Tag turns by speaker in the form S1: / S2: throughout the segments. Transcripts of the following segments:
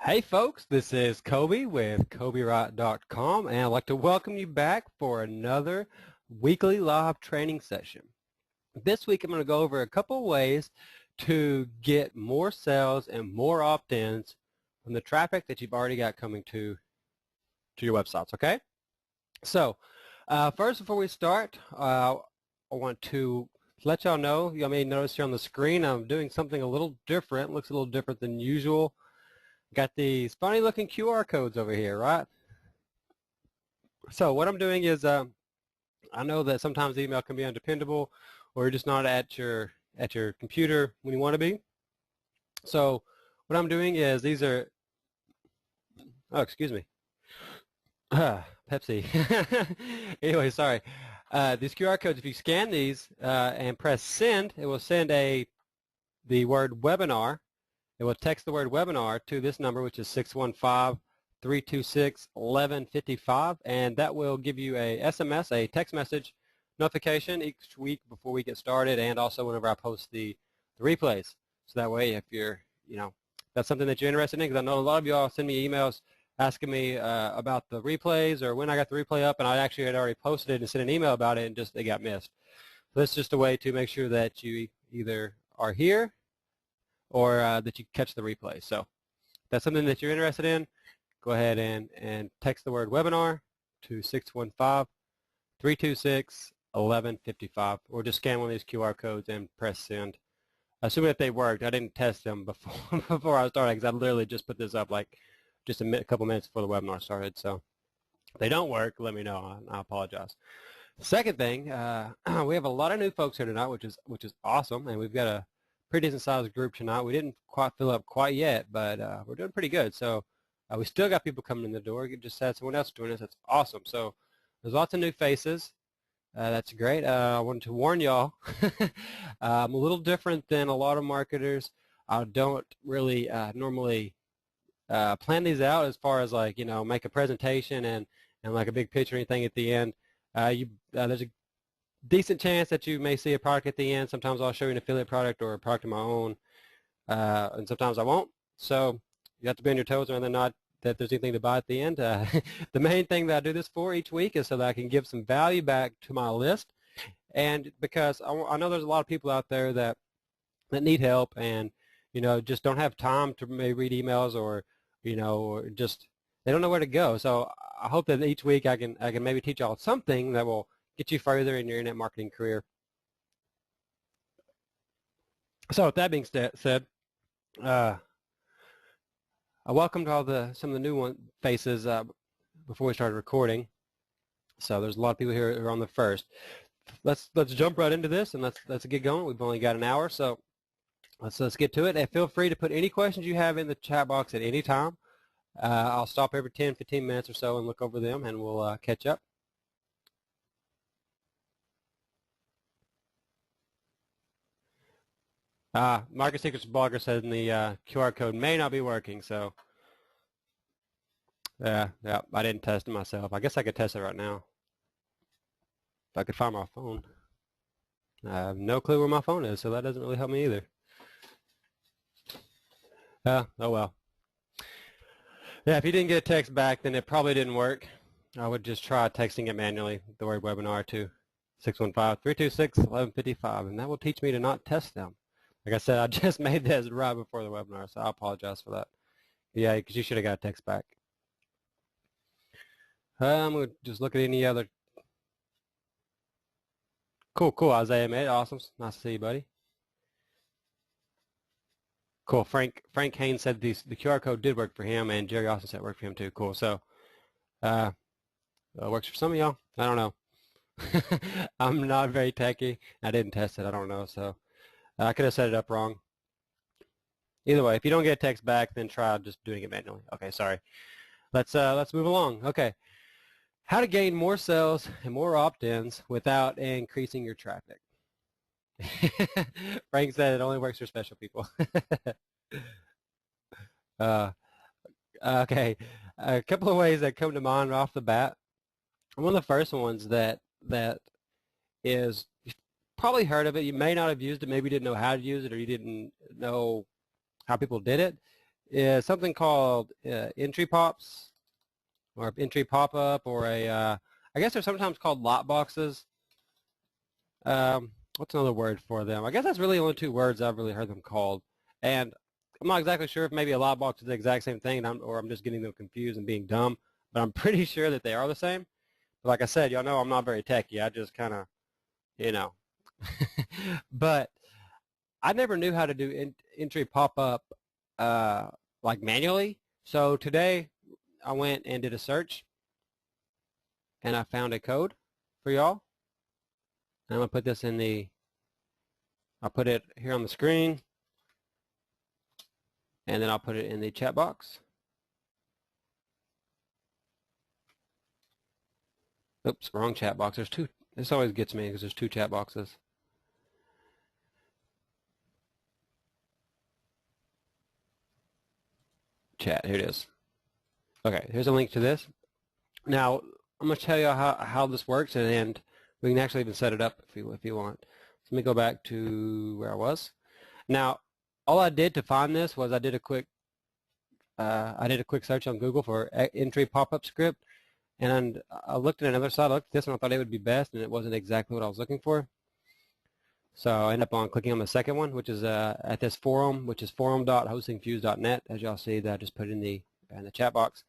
S1: Hey folks, this is Coby with CobyWright.com, and I'd like to welcome you back for another weekly live training session. This week I'm going to go over a couple of ways to get more sales and more opt-ins from the traffic that you've already got coming to your websites, okay? So first, before we start, I want to let y'all know, you may notice here on the screen I'm doing something a little different, looks a little different than usual. Got these funny looking QR codes over here, right? So what I'm doing is I know that sometimes email can be undependable or you're just not at your computer when you want to be. So what I'm doing is these are, oh, excuse me, Pepsi. Anyway, sorry. These QR codes, if you scan these and press send, it will send the word webinar. It will text the word webinar to this number, which is 615-326-1155, and that will give you a SMS, a text message notification each week before we get started, and also whenever I post the replays. So that way, if that's something that you're interested in, because I know a lot of y'all send me emails asking me about the replays or when I got the replay up, and I actually had already posted it and sent an email about it, and it got missed. So that's just a way to make sure that you either are here or that you catch the replay. So if that's something that you're interested in, go ahead and text the word webinar to 615-326-1155, or just scan one of these QR codes and press send. Assuming that they worked. I didn't test them before I started, because I literally just put this up like just a couple minutes before the webinar started. So if they don't work, let me know. I apologize. Second thing, we have a lot of new folks here tonight, which is awesome, and we've got a pretty decent sized group tonight. We didn't quite fill up quite yet, but we're doing pretty good. So we still got people coming in the door. We just had someone else join us. That's awesome. So there's lots of new faces. That's great. I wanted to warn y'all, I'm a little different than a lot of marketers. I don't really normally plan these out as far as like, make a presentation and like a big picture or anything at the end. There's a decent chance that you may see a product at the end. Sometimes I'll show you an affiliate product or a product of my own, and sometimes I won't. So you have to be on your toes whether or not that there's anything to buy at the end. The main thing that I do this for each week is so that I can give some value back to my list, and because I know there's a lot of people out there that need help and just don't have time to maybe read emails or or just they don't know where to go. So I hope that each week I can maybe teach y'all something that will get you further in your internet marketing career. So with that being said, I welcomed some of the new faces before we started recording. So there's a lot of people here who are on the first. Let's jump right into this and let's get going. We've only got an hour, so let's get to it. And feel free to put any questions you have in the chat box at any time. I'll stop every 10-15 minutes or so and look over them, and we'll catch up. Market Secrets Blogger said the QR code may not be working, so yeah, I didn't test it myself. I guess I could test it right now if I could find my phone. I have no clue where my phone is, so that doesn't really help me either. Oh well. Yeah, if you didn't get a text back, then it probably didn't work. I would just try texting it manually, the word webinar to 615-326-1155, and that will teach me to not test them. Like I said, I just made this right before the webinar, so I apologize for that. Yeah, because you should have got a text back. I'm going to just look at any other. Cool, Isaiah made it. Awesome. Nice to see you, buddy. Cool. Frank Haynes said the QR code did work for him, and Jerry Austin said it worked for him too. Cool. So works for some of y'all. I don't know. I'm not very techy. I didn't test it. I don't know. So I could have set it up wrong. Either way, if you don't get a text back, then try just doing it manually. Okay, sorry. Let's move along. Okay. How to gain more sales and more opt-ins without increasing your traffic. Frank said it only works for special people. Okay, a couple of ways that come to mind off the bat. One of the first ones that is, you've probably heard of it. You may not have used it. Maybe you didn't know how to use it, or you didn't know how people did it. is something called entry pops or entry pop-up or I guess they're sometimes called lot boxes. What's another word for them? I guess that's really only 2 words I've really heard them called. And I'm not exactly sure if maybe a lot box is the exact same thing or I'm just getting them confused and being dumb, but I'm pretty sure that they are the same. But like I said, y'all know I'm not very techy. I just kind of, you know. But I never knew how to do entry pop-up like manually. So today I went and did a search and I found a code for y'all. I'm going to put this in I'll put it here on the screen, and then I'll put it in the chat box. Oops, wrong chat box. There's 2. This always gets me because there's 2 chat boxes. Chat, here it is. Okay, here's a link to this. Now, I'm going to tell you how this works, and we can actually even set it up if you want. So let me go back to where I was. Now, all I did to find this was I did a quick search on Google for entry pop-up script, and I looked at another site. I looked at this one. I thought it would be best, and it wasn't exactly what I was looking for. So I ended up clicking on the second one, which is at this forum, which is forum.hostingfuse.net. As y'all see, that I just put in the chat box.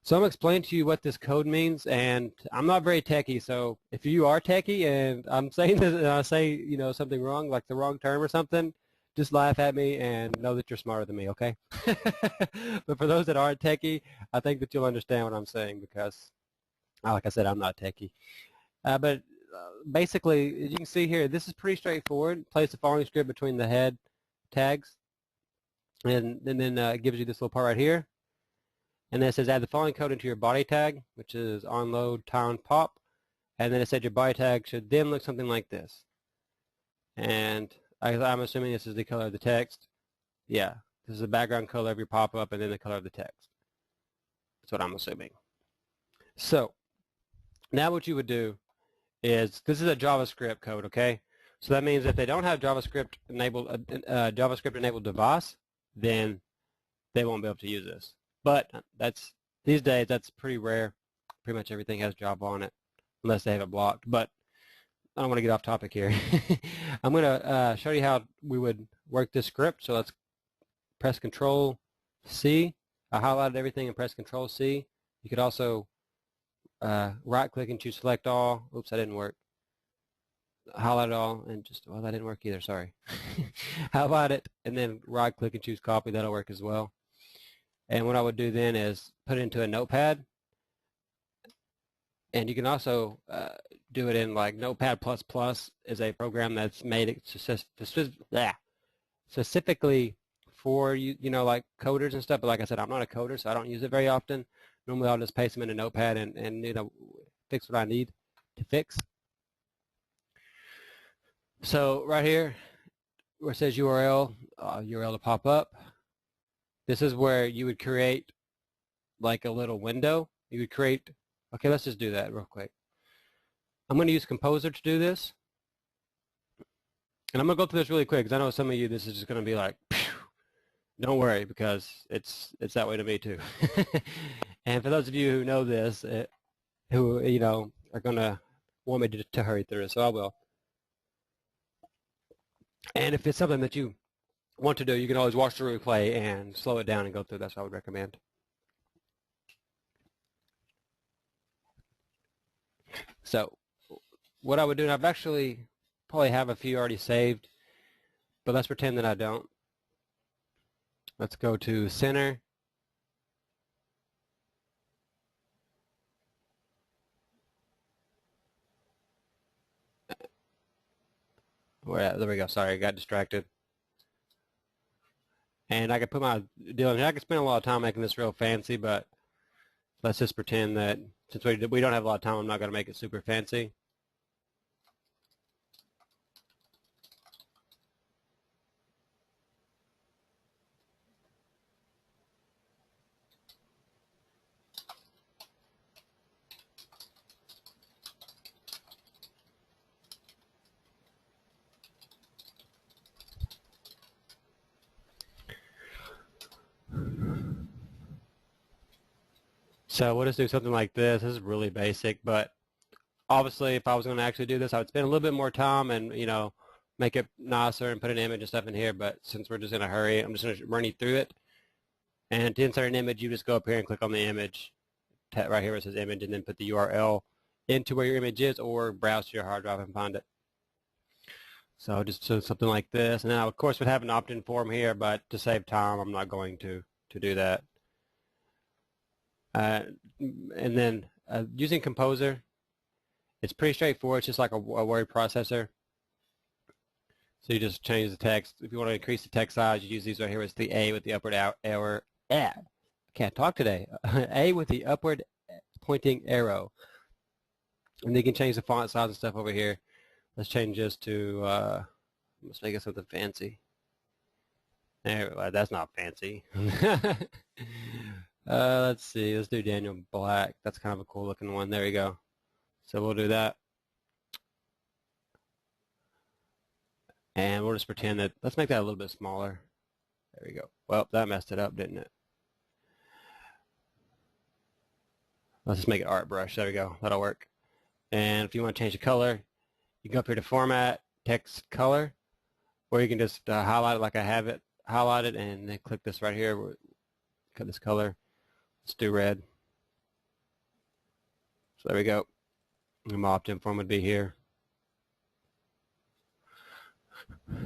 S1: So I'm going to explain to you what this code means, and I'm not very techy, so if you are techy and I'm saying this and I say, something wrong, like the wrong term or something, just laugh at me and know that you're smarter than me, okay? But for those that aren't techy, I think that you'll understand what I'm saying because, like I said, I'm not techy. But basically, as you can see here, this is pretty straightforward. Place the following script between the head tags, and then it gives you this little part right here. And then it says add the following code into your body tag, which is onload town pop. And then it said your body tag should then look something like this. And I'm assuming this is the color of the text. Yeah, this is the background color of your pop-up and then the color of the text. That's what I'm assuming. So now what you would do is, this is a JavaScript code, okay? So that means if they don't have JavaScript enabled device, then they won't be able to use this. But these days that's pretty rare. Pretty much everything has Java on it, unless they have it blocked. But I don't want to get off topic here. I'm going to show you how we would work this script. So let's press Control C. I highlighted everything and press Control C. You could also right click and choose Select All. Oops, that didn't work. Highlight it all and just, well, that didn't work either, sorry. Highlight it and then right click and choose Copy. That'll work as well. And what I would do then is put it into a notepad. And you can also do it in like Notepad++ is a program that's made specifically for like coders and stuff. But like I said, I'm not a coder, so I don't use it very often. Normally I'll just paste them in a notepad and fix what I need to fix. So right here where it says URL to pop up, this is where you would create like a little window. You would create, okay, let's just do that real quick. I'm going to use Composer to do this. And I'm going to go through this really quick because I know some of you this is just going to be like, phew. Don't worry because it's that way to me too. And for those of you who know this, who are going to want me to hurry through it, so I will. And if it's something that you want to do, you can always watch the replay and slow it down and go through. That's what I would recommend. So what I would do, and I've actually probably have a few already saved, but let's pretend that I don't. Let's go to Center. There we go. Sorry, I got distracted. And I could put my deal in here. I could spend a lot of time making this real fancy, but let's just pretend that since we don't have a lot of time, I'm not going to make it super fancy. So we'll just do something like this. This is really basic, but obviously if I was going to actually do this, I would spend a little bit more time and, make it nicer and put an image and stuff in here. But since we're just in a hurry, I'm just going to run you through it. And to insert an image, you just go up here and click on the image right here where it says image, and then put the URL into where your image is, or browse to your hard drive and find it. So just so something like this. And then I, of course, would have an opt-in form here, but to save time, I'm not going to do that. And then using Composer, it's pretty straightforward. It's just like a word processor. So you just change the text. If you want to increase the text size, you use these right here. It's the A with the upward arrow. I can't talk today. A with the upward pointing arrow. And then you can change the font size and stuff over here. Let's change this to, let's make it something fancy. There, that's not fancy. Let's see, let's do Daniel Black. That's kind of a cool looking one. There we go. So we'll do that. And we'll just pretend that, let's make that a little bit smaller. There we go. Well, that messed it up, didn't it? Let's just make it art brush. There we go. That'll work. And if you want to change the color, you go up here to Format, Text Color, or you can just highlight it like I have it highlighted, and then click this right here. Cut this color. Let's do red. So there we go. And my opt-in form would be here.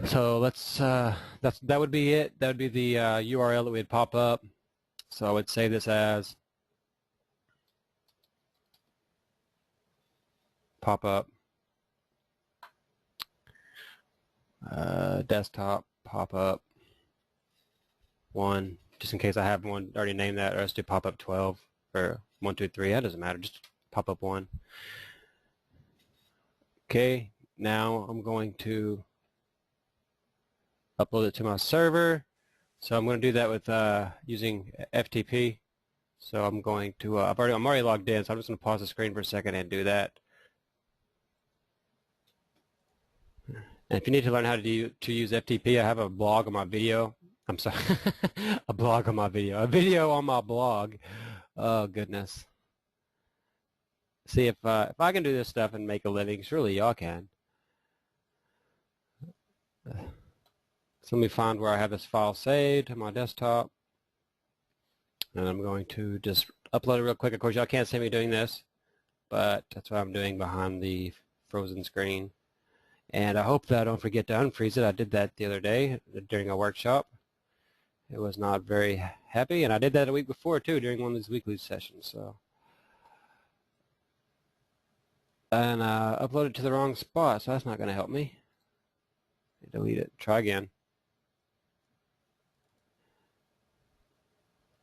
S1: So let's that would be it. That would be the URL that would pop up. So I would save this as pop up desktop pop up 1, just in case I have one already named that, or let's do pop up 12 or 1, 2, 3. That doesn't matter. Just pop up 1. Okay, now I'm going to upload it to my server. So I'm going to do that with using FTP. So I'm going to I'm already logged in, so I'm just going to pause the screen for a second and do that. And if you need to learn how to use FTP, I have a blog on my video. I'm sorry, a blog on my video, a video on my blog. Oh goodness. See, if I can do this stuff and make a living, surely y'all can. So let me find where I have this file saved on my desktop. And I'm going to just upload it real quick. Of course, y'all can't see me doing this, but that's what I'm doing behind the frozen screen. And I hope that I don't forget to unfreeze it. I did that the other day during a workshop. It was not very happy, and I did that a week before too during one of these weekly sessions. So, and I uploaded to the wrong spot, so that's not going to help me. Delete it. Try again.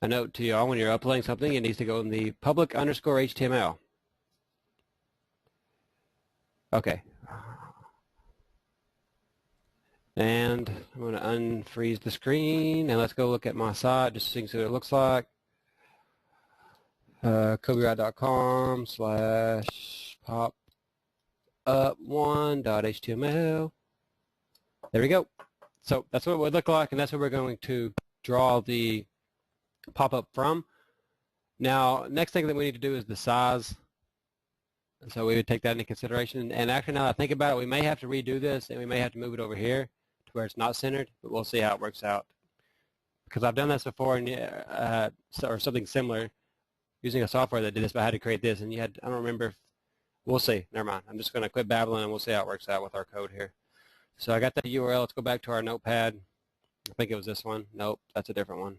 S1: A note to y'all: when you're uploading something, it needs to go in the public_HTML. Okay. And I'm going to unfreeze the screen, and let's go look at my site just to see what it looks like. CobyWright.com/popup1.html. There we go. So that's what it would look like, and that's what we're going to draw the pop-up from. Now, next thing that we need to do is the size. So we would take that into consideration. And actually, now that I think about it, we may have to redo this, and we may have to move it over here to where it's not centered, but we'll see how it works out. Because I've done this before, and or something similar, using a software that did this, but I had to create this, and you had, I don't remember. We'll see. Never mind. I'm just going to quit babbling, and we'll see how it works out with our code here. So I got that URL. Let's go back to our notepad. I think it was this one. Nope, that's a different one.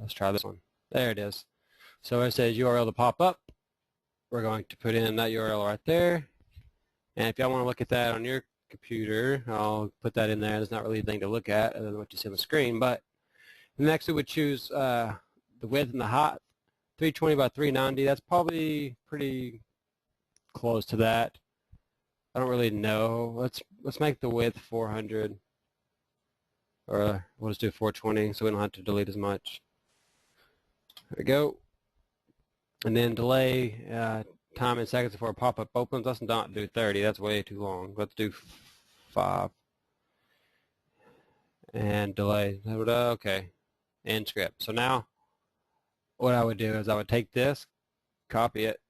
S1: Let's try this one. There it is. So it says URL to pop up. We're going to put in that URL right there. And if y'all want to look at that on your computer, I'll put that in there. There's not really anything to look at other than what you see on the screen. But next we would choose the width and the height. 320 by 390. That's probably pretty close to that. I don't really know. Let's make the width 400. Or we'll just do 420 so we don't have to delete as much. There we go. And then delay time in seconds before a pop-up opens. Let's not do 30. That's way too long. Let's do 5. And delay. Okay. End script. So now what I would do is I would take this, copy it,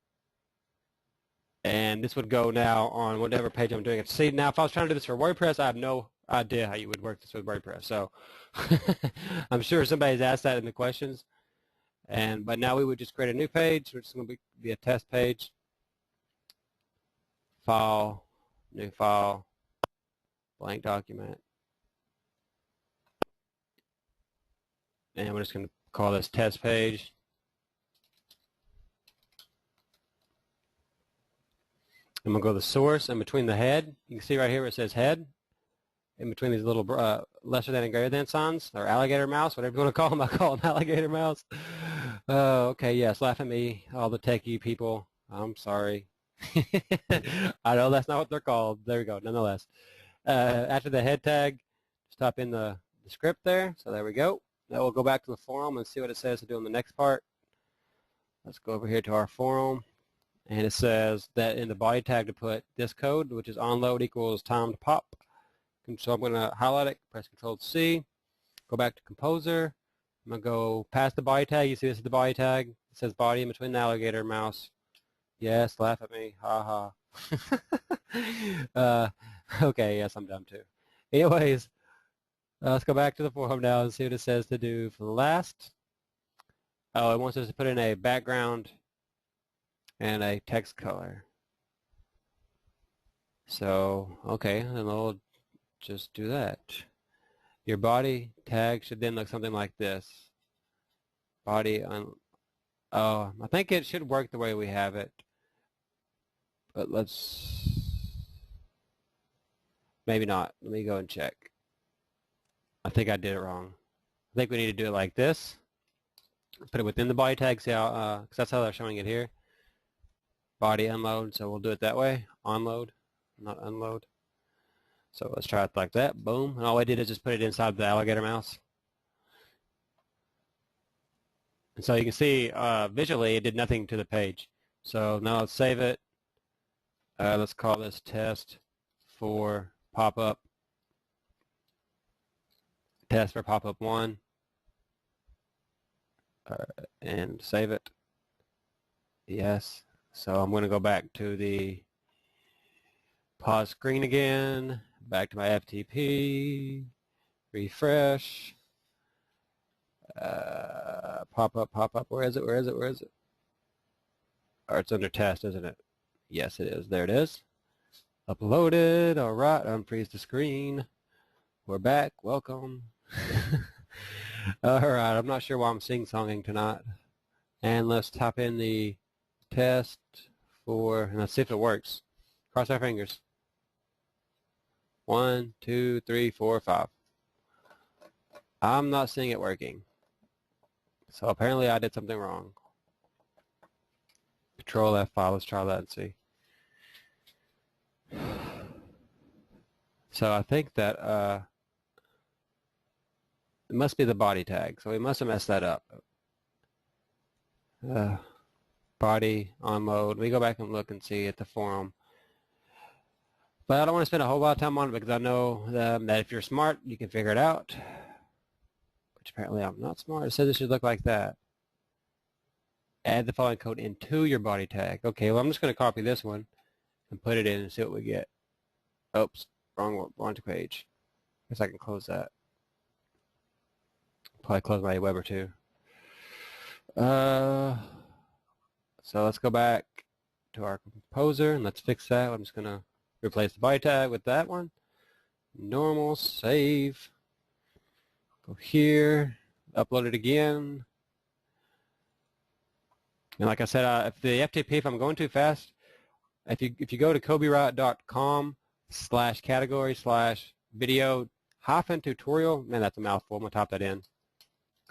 S1: and this would go now on whatever page I'm doing it. See, now if I was trying to do this for WordPress, I have no idea how you would work this with WordPress. So I'm sure somebody's asked that in the questions. But now we would just create a new page, which is going to be a test page. File, new file, blank document. And we're just going to call this test page. I'm going to go to the source, and between the head, you can see right here where it says head, in between these little lesser than and greater than signs, or alligator mouse, whatever you want to call them. I call them alligator mouse. Okay, yes, laugh at me, all the techie people. I'm sorry. I know that's not what they're called. There we go, nonetheless. After the head tag, just type in the script there. So there we go. Now we'll go back to the forum and see what it says to do in the next part. Let's go over here to our forum. And it says that in the body tag to put this code, which is onload equals timed pop. So I'm going to highlight it, press Control-C, go back to Composer. I'm going to go past the body tag. You see this is the body tag. It says body in between the alligator mouse. Yes, laugh at me. Ha ha. Okay, yes, I'm dumb too. Anyways, let's go back to the forum now and see what it says to do for the last. Oh, it wants us to put in a background and a text color. So, okay, then we'll just do that. Your body tag should then look something like this. Body on. Oh, I think it should work the way we have it. But let's. Maybe not. Let me go and check. I think I did it wrong. I think we need to do it like this. Put it within the body tag. See how? Because that's how they're showing it here. Body unload. So we'll do it that way. Onload, not unload. So let's try it like that. Boom. And all I did is just put it inside the alligator mouse. And so you can see visually it did nothing to the page. So now let's save it. Let's call this test for pop-up. Test for pop-up 1. And save it. Yes. So I'm going to go back to the pause screen again. Back to my FTP. Refresh. Pop-up. Where is it? Or it's under test, isn't it? Yes, it is. There it is. Uploaded. All right. Unfreeze the screen. We're back. Welcome. All right. I'm not sure why I'm sing-songing tonight. And let's type in the test for, and let's see if it works. Cross our fingers. 1, 2, 3, 4, 5. I'm not seeing it working. So apparently I did something wrong. Control F5. Let's try that and see. So I think that it must be the body tag. So we must have messed that up. Body on load. We go back and look and see at the forum. But I don't want to spend a whole lot of time on it because I know that if you're smart, you can figure it out. Which apparently I'm not smart. It says it should look like that. Add the following code into your body tag. Okay, well I'm just going to copy this one and put it in and see what we get. Oops, wrong page. Guess I can close that. Probably close my Weber too. So let's go back to our composer and let's fix that. I'm just going to replace the body tag with that one. Normal, save. Go here, upload it again. And like I said, if the FTP, if I'm going too fast, if you go to cobywright.com/category/video-tutorial, man, that's a mouthful. I'm gonna type that in.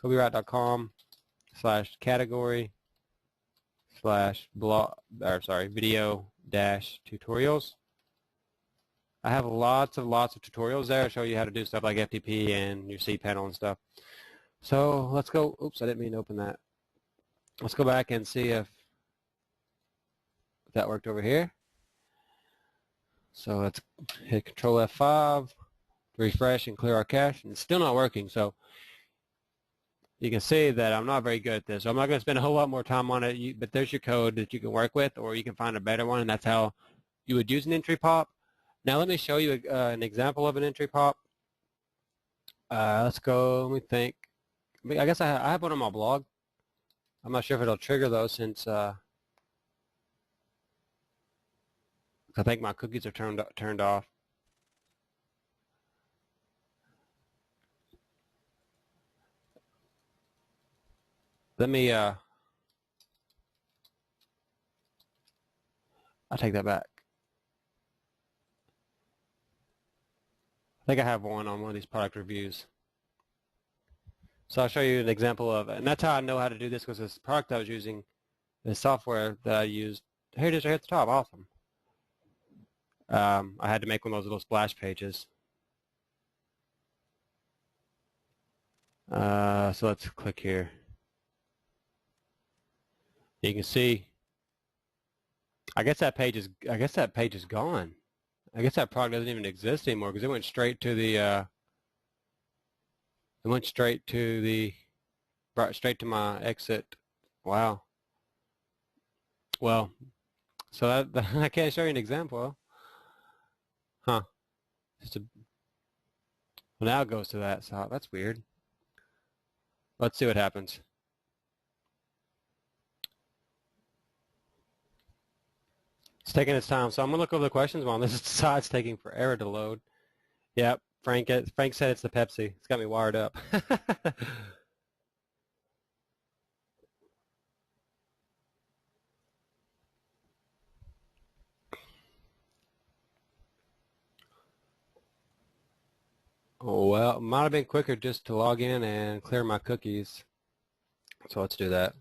S1: cobywright.com/category/video-tutorials. I have lots of tutorials there to show you how to do stuff like FTP and your cPanel and stuff. So let's go. Oops, I didn't mean to open that. Let's go back and see if that worked over here. So let's hit Control F5, refresh and clear our cache, and it's still not working. So you can see that I'm not very good at this. So I'm not going to spend a whole lot more time on it, but there's your code that you can work with, or you can find a better one, and that's how you would use an entry pop. Now let me show you an example of an entry pop. Let's go, let me think. I guess I have one on my blog. I'm not sure if it'll trigger though, since I think my cookies are turned off. Let me, I'll take that back. I think I have one on one of these product reviews. So I'll show you an example of it. And that's how I know how to do this, because this product I was using, the software that I used, here it is right at the top, awesome. I had to make one of those little splash pages. So let's click here. You can see, I guess that page is gone. I guess that product doesn't even exist anymore, because it went straight to the straight to my exit. Wow. Well, so that I can't show you an example. Huh. Well, now it goes to that, so that's weird. Let's see what happens. It's taking its time, so I'm going to look over the questions while this side's taking forever to load. Yep, Frank said it's the Pepsi. It's got me wired up. Oh, well, it might have been quicker just to log in and clear my cookies. So let's do that.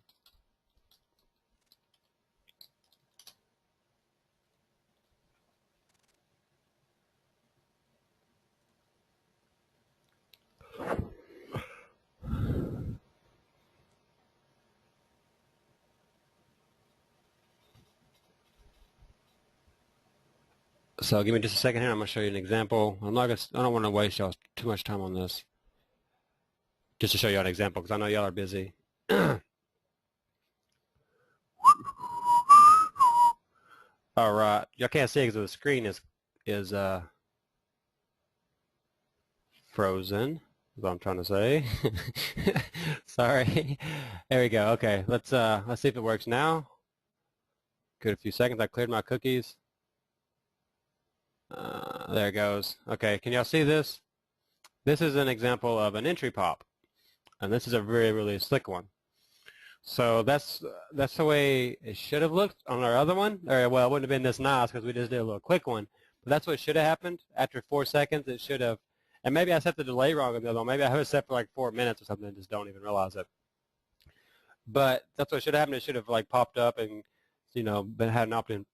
S1: So give me just a second here. I'm going to show you an example. I don't want to waste y'all too much time on this. Just to show you an example, because I know y'all are busy. All right, y'all can't see because the screen is frozen. Is what I'm trying to say. Sorry. There we go. Okay, let's see if it works now. Good, a few seconds. I cleared my cookies. There it goes. Okay, can y'all see this? This is an example of an entry pop, and this is a really slick one. So that's the way it should have looked on our other one. Or, well, it wouldn't have been this nice because we just did a little quick one. But that's what should have happened. After 4 seconds, it should have. And maybe I set the delay wrong on the other one. Maybe I have it set for like 4 minutes or something and just don't even realize it. But that's what should have happened. It should have like popped up and, you know, had an opt-in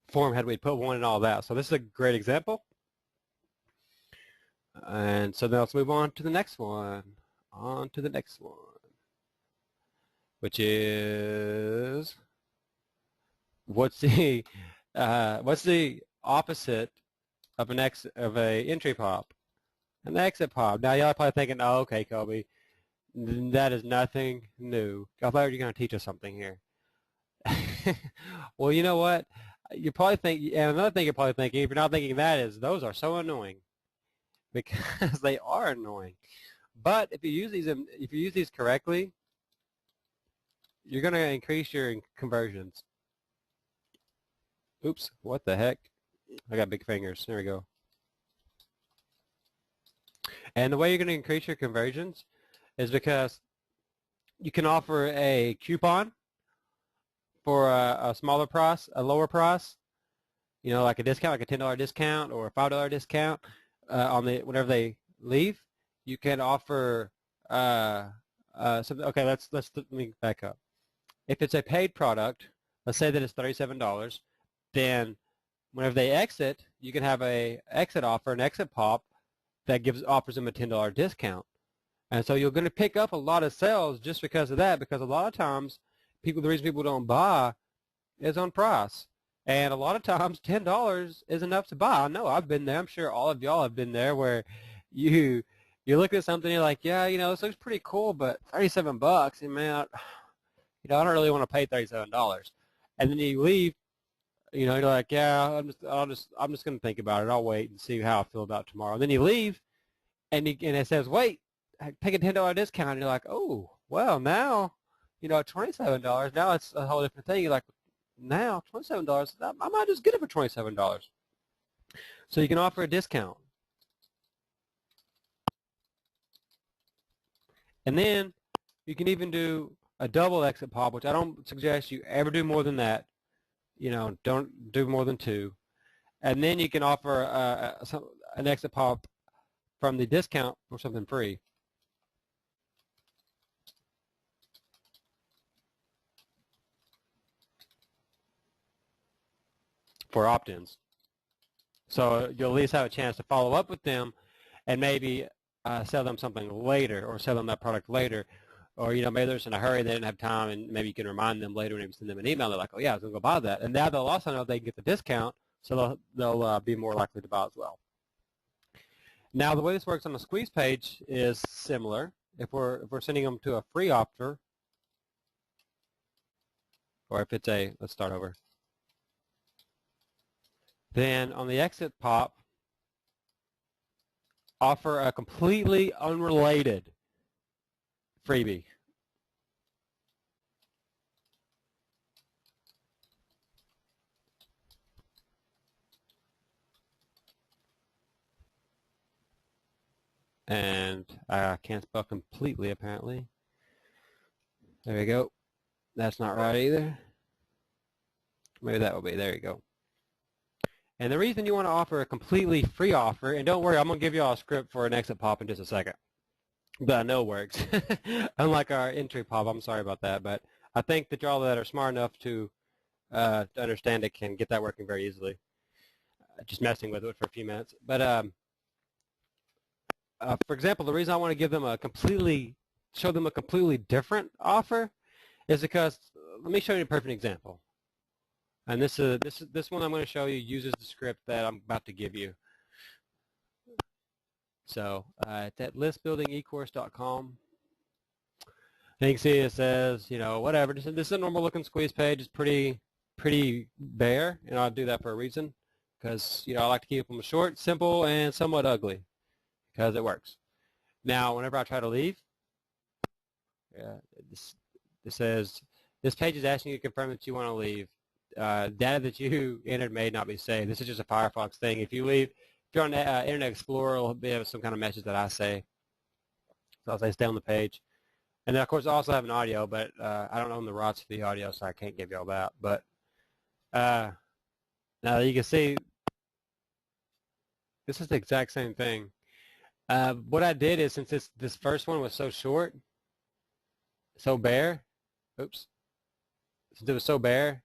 S1: form had we put one and all that. So this is a great example. And so now let's move on to the next one. On to the next one, which is what's the opposite of a entry pop? An exit pop. Now y'all are probably thinking, oh, okay, Coby, that is nothing new. I thought you were going to teach us something here. Well, you know what? You probably think, and another thing you're probably thinking, if you're not thinking that, is those are so annoying, because they are annoying. But if you use these correctly, you're going to increase your conversions. Oops, what the heck? I got big fingers. There we go. And the way you're going to increase your conversions is because you can offer a coupon for a smaller price, a lower price, you know, like a discount, like a $10 discount or a $5 discount on whenever they leave. You can offer something. Okay, let me back up. If it's a paid product, let's say that it's $37, then whenever they exit, you can have a exit offer, an exit pop that offers them a $10 discount. And so you're going to pick up a lot of sales just because of that, because a lot of times the reason people don't buy is on price. And a lot of times $10 is enough to buy. I know I've been there. I'm sure all of y'all have been there where you you look at something, you're like, yeah, this looks pretty cool, but $37, and man, I don't really want to pay $37. And then you leave, you're like, yeah, I'm just going to think about it. I'll wait and see how I feel about it tomorrow. And then you leave, and it says, wait, take a $10 discount. And you're like, oh, well, now, at $27, now it's a whole different thing. You're like, now $27, I might just get it for $27. So you can offer a discount. And then you can even do a double exit pop, which I don't suggest you ever do more than that. Don't do more than 2. And then you can offer an exit pop from the discount for something free. For opt-ins. So you'll at least have a chance to follow up with them and maybe sell them something later, or sell them that product later. Or, maybe they're just in a hurry, they didn't have time, and maybe you can remind them later and send them an email. They're like, oh, yeah, I was going to go buy that. And now they'll also know they can get the discount, so they'll be more likely to buy as well. Now, the way this works on the squeeze page is similar. If we're sending them to a free offer, or if it's let's start over. Then on the exit pop, offer a completely unrelated freebie. And I can't spell completely, apparently. There we go. That's not right either. Maybe that will be. There you go. And the reason you want to offer a completely free offer, and don't worry, I'm going to give you all a script for an exit pop in just a second. But I know it works. Unlike our entry pop, I'm sorry about that. But I think that y'all that are smart enough to understand it can get that working very easily. Just messing with it for a few minutes. But for example, the reason I want to give them show them a completely different offer is because, let me show you a perfect example. And this one I'm going to show you uses the script that I'm about to give you. So it's at listbuildingecourse.com. And you can see it says, whatever. This is a normal looking squeeze page. It's pretty bare, and I'll do that for a reason, because I like to keep them short, simple, and somewhat ugly, because it works. Now, whenever I try to leave, this says this page is asking you to confirm that you want to leave. Data that you entered may not be saved. This is just a Firefox thing. If you leave, if you're on Internet Explorer, it'll be some kind of message that I say. So I'll say stay on the page. And then, of course, I also have an audio, but I don't own the rights to the audio, so I can't give you all that. But now you can see this is the exact same thing. What I did is, since this first one was so short, so bare, oops, since it was so bare,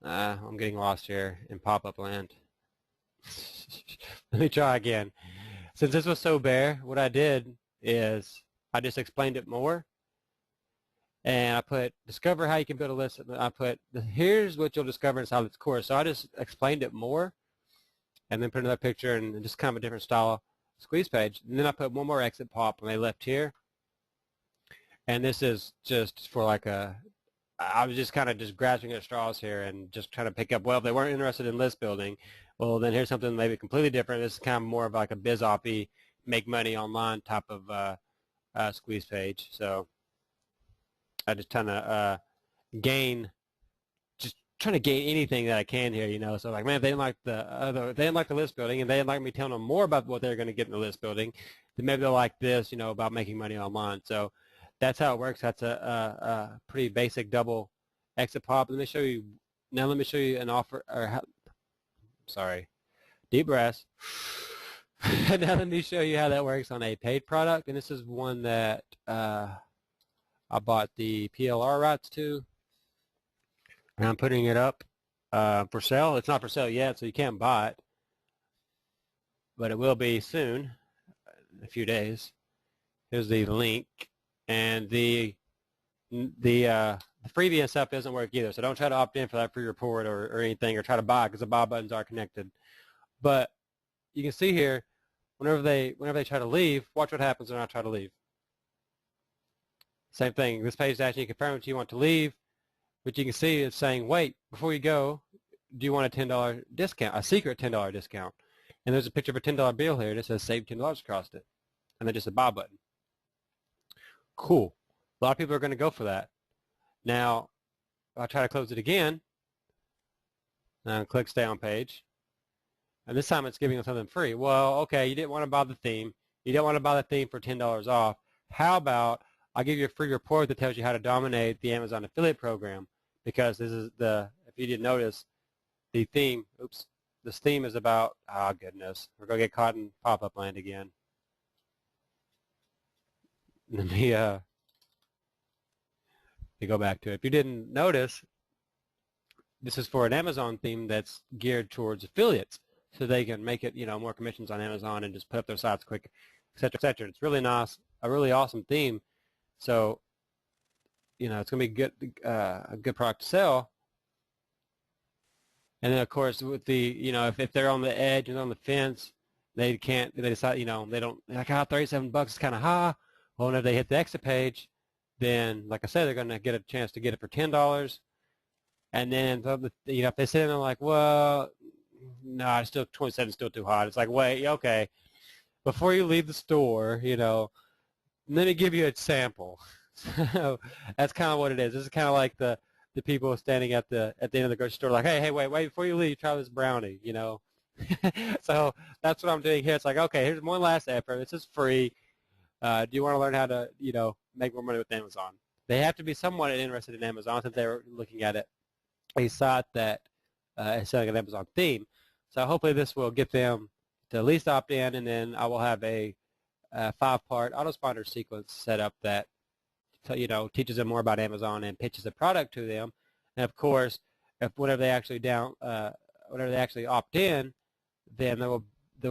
S1: I'm getting lost here in pop-up land. Let me try again. Since this was so bare, what I did is I just explained it more. And I put, discover how you can build a list. I put, here's what you'll discover inside this course. So I just explained it more, and then put another picture and just kind of a different style squeeze page. And then I put one more exit pop when they left here. And this is just for like I was just kind of just grasping at straws here and just trying to pick up, well, if they weren't interested in list building, well, then here's something maybe completely different. This is kind of more of like a biz-op-y, make money online type of squeeze page. So I just trying to just trying to gain anything that I can here, So like, man, if they didn't like they didn't like the list building, and they didn't like me telling them more about what they're going to get in the list building, then maybe they'll like this, about making money online. So that's how it works. That's a pretty basic double exit pop. Let me show you an offer. Sorry, deep breaths. Now let me show you how that works on a paid product. And this is one that I bought the PLR rights to, and I'm putting it up for sale. It's not for sale yet, so you can't buy it, but it will be soon, in a few days. Here's the link. And the freebie and stuff doesn't work either, so don't try to opt in for that free report or anything, or try to buy, because the buy buttons are connected. But you can see here, whenever they try to leave, watch what happens when I try to leave. Same thing. This page is actually confirming that you want to leave, but you can see it's saying, wait, before you go, do you want a $10 discount, a secret $10 discount? And there's a picture of a $10 bill here, and it says save $10 across it, and then just a buy button. Cool. A lot of people are going to go for that. Now, I'll try to close it again, and click stay on page. And this time it's giving us something free. Well, okay, you didn't want to buy the theme. You don't want to buy the theme for $10 off. How about I'll give you a free report that tells you how to dominate the Amazon affiliate program, because this is if you didn't notice, the theme, this theme is about, oh goodness, we're going to get caught in pop-up land again. Let me go back to it. If you didn't notice, this is for an Amazon theme that's geared towards affiliates, so they can make it, more commissions on Amazon and just put up their sites quick, etc., etc. It's really nice, a really awesome theme. So, it's going to be a good product to sell. And then, of course, with the, if they're on the edge and on the fence, they decide, they don't, like, $37 is kind of high. Well, if they hit the exit page, then, like I said, they're going to get a chance to get it for $10. And then, if they sit in there like, well, no, it's still 27 is still too hot. It's like, wait, okay, before you leave the store, let me give you a sample. So that's kind of what it is. This is kind of like the people standing at the end of the grocery store, like, hey, wait, before you leave, try this brownie, So that's what I'm doing here. It's like, okay, here's one last effort. This is free. Do you want to learn how to, make more money with Amazon? They have to be somewhat interested in Amazon since they're looking at it, a site that is selling an Amazon theme. So hopefully this will get them to at least opt in, and then I will have a 5-part autoresponder sequence set up that teaches them more about Amazon and pitches the product to them. And of course, whenever they actually opt in, then there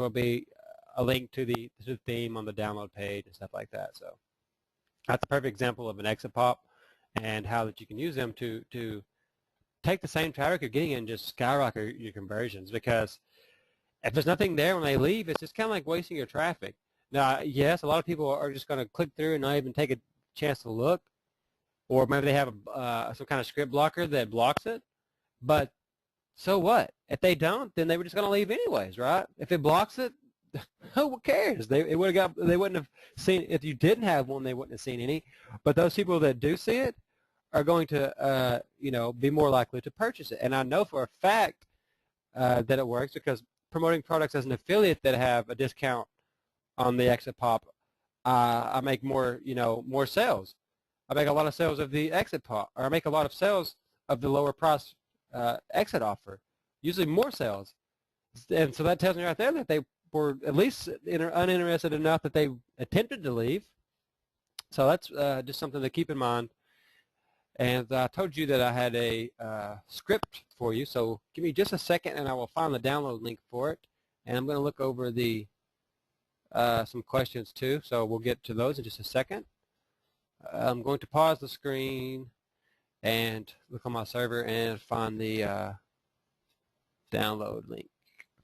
S1: will be a link to the theme on the download page and stuff like that. So that's a perfect example of an exit pop, and how that you can use them to take the same traffic you're getting and just skyrocket your conversions. Because if there's nothing there when they leave, it's just kind of like wasting your traffic. Now, yes, a lot of people are just going to click through and not even take a chance to look, or maybe they have some kind of script blocker that blocks it. But so what? If they don't, then they were just going to leave anyways, right? If it blocks it, who cares? They wouldn't have seen. If you didn't have one, they wouldn't have seen any. But those people that do see it are going to, be more likely to purchase it. And I know for a fact that it works, because promoting products as an affiliate that have a discount on the exit pop, I make more sales. I make a lot of sales of the exit pop, or I make a lot of sales of the lower price exit offer, usually more sales. And so that tells me right there that they were at least uninterested enough that they attempted to leave. So that's just something to keep in mind. And I told you that I had a script for you, so give me just a second and I will find the download link for it. And I'm going to look over the some questions too, so we'll get to those in just a second. I'm going to pause the screen and look on my server and find the download link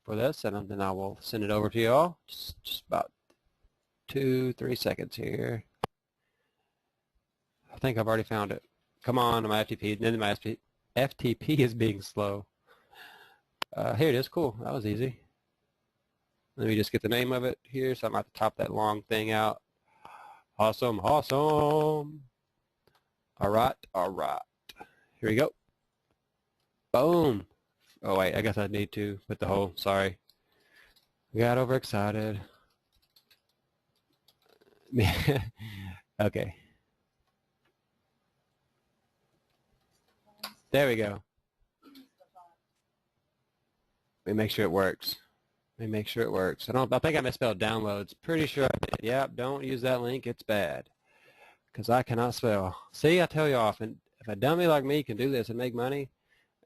S1: for this, and then I will send it over to you all. Just about 2-3 seconds here. I think I've already found it. Come on, my FTP. Then my FTP is being slow. Here it is. Cool. That was easy. Let me just get the name of it here, so I'm going to top that long thing out. Awesome, awesome. All right. Here we go. Boom. Oh, wait, I guess I need to put the whole, sorry. Got overexcited. Okay. There we go. Let me make sure it works. I think I misspelled downloads. Pretty sure I did. Yep, don't use that link. It's bad. Because I cannot spell. See, I tell you often, if a dummy like me can do this and make money,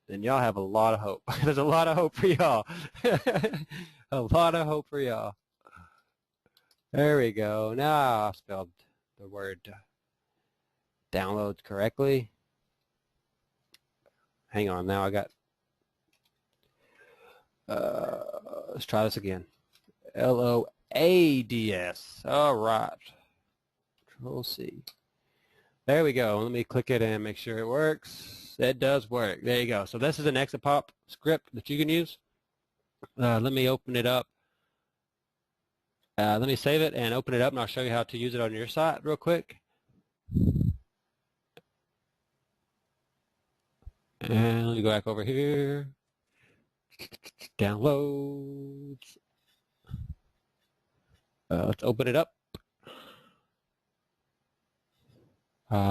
S1: then y'all have a lot of hope. There's a lot of hope for y'all. A lot of hope for y'all. There we go. Now I spelled the word download correctly. Hang on. Now I got... let's try this again. LOAD. ADS. All right. Control C. There we go. Let me click it and make sure it works. It does work. There you go. So this is an exit pop script that you can use. Let me open it up. Let me save it and open it up, and I'll show you how to use it on your site real quick. And let me go back over here. Downloads. Let's open it up.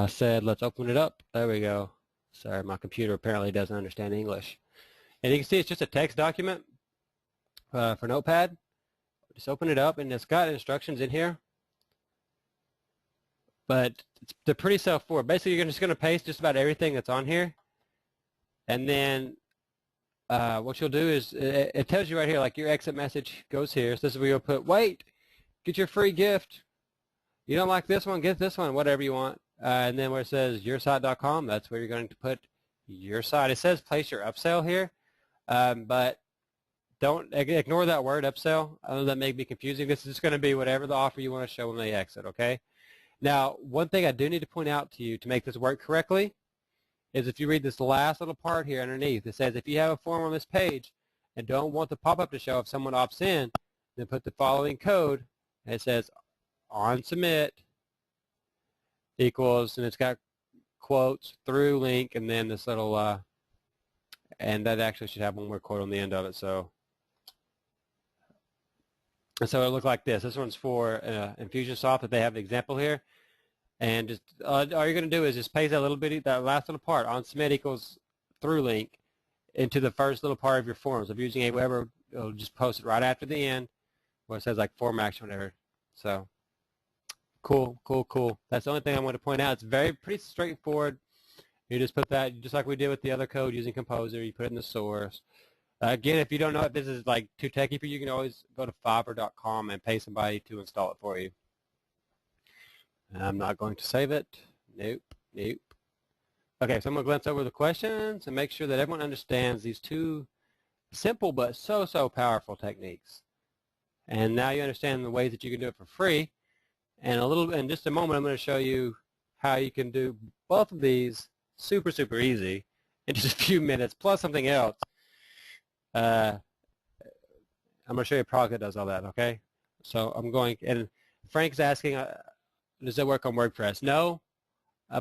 S1: Said let's open it up. There we go. Sorry, my computer apparently doesn't understand English. And you can see it's just a text document for Notepad. Just open it up, and it's got instructions in here. But they're pretty self-forward. Basically, you're just going to paste just about everything that's on here. And then what you'll do is it tells you right here, like your exit message goes here. So this is where you'll put, wait, get your free gift. You don't like this one, get this one, whatever you want. And then where it says yoursite.com, that's where you're going to put your site. It says place your upsell here, but don't ignore that word upsell. I know that may be confusing. This is just going to be whatever the offer you want to show when they exit, okay? Now, one thing I do need to point out to you to make this work correctly is if you read this last little part here underneath, it says if you have a form on this page and don't want the pop-up to show if someone opts in, then put the following code, and it says on submit equals, and it's got quotes through link, and then this little, and that actually should have one more quote on the end of it. So it looked like this. This one's for Infusionsoft that they have the example here. And just all you're going to do is just paste that little bitty, that last little part, on submit equals through link, into the first little part of your form. So if you're using Aweber, it'll just post it right after the end where it says like form action, whatever. So cool, cool, cool. That's the only thing I want to point out. It's pretty straightforward. You just put that, just like we did with the other code using Composer, you put it in the source. Again, if you don't know if this is like too techy for you, you can always go to Fiverr.com and pay somebody to install it for you. I'm not going to save it. Nope, nope. Okay, so I'm going to glance over the questions and make sure that everyone understands these two simple but so powerful techniques. And now you understand the ways that you can do it for free. And in just a moment, I'm going to show you how you can do both of these super easy in just a few minutes, plus something else. I'm going to show you a product that does all that, okay? So I'm going, and Frank's asking, does it work on WordPress? No.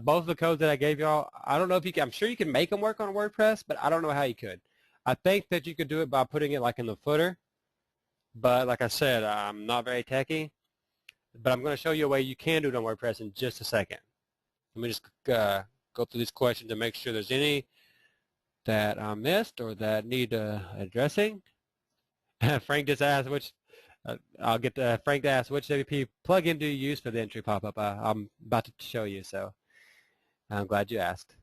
S1: Both of the codes that I gave y'all, I don't know if you can, I'm sure you can make them work on WordPress, but I don't know how you could. I think that you could do it by putting it like in the footer, but like I said, I'm not very techy, but I'm going to show you a way you can do it on WordPress in just a second. Let me just go through these questions and make sure there's any that I missed or that need addressing. Frank just asked which, I'll get Frank to ask which WP plugin do you use for the entry pop-up. I'm about to show you, so I'm glad you asked.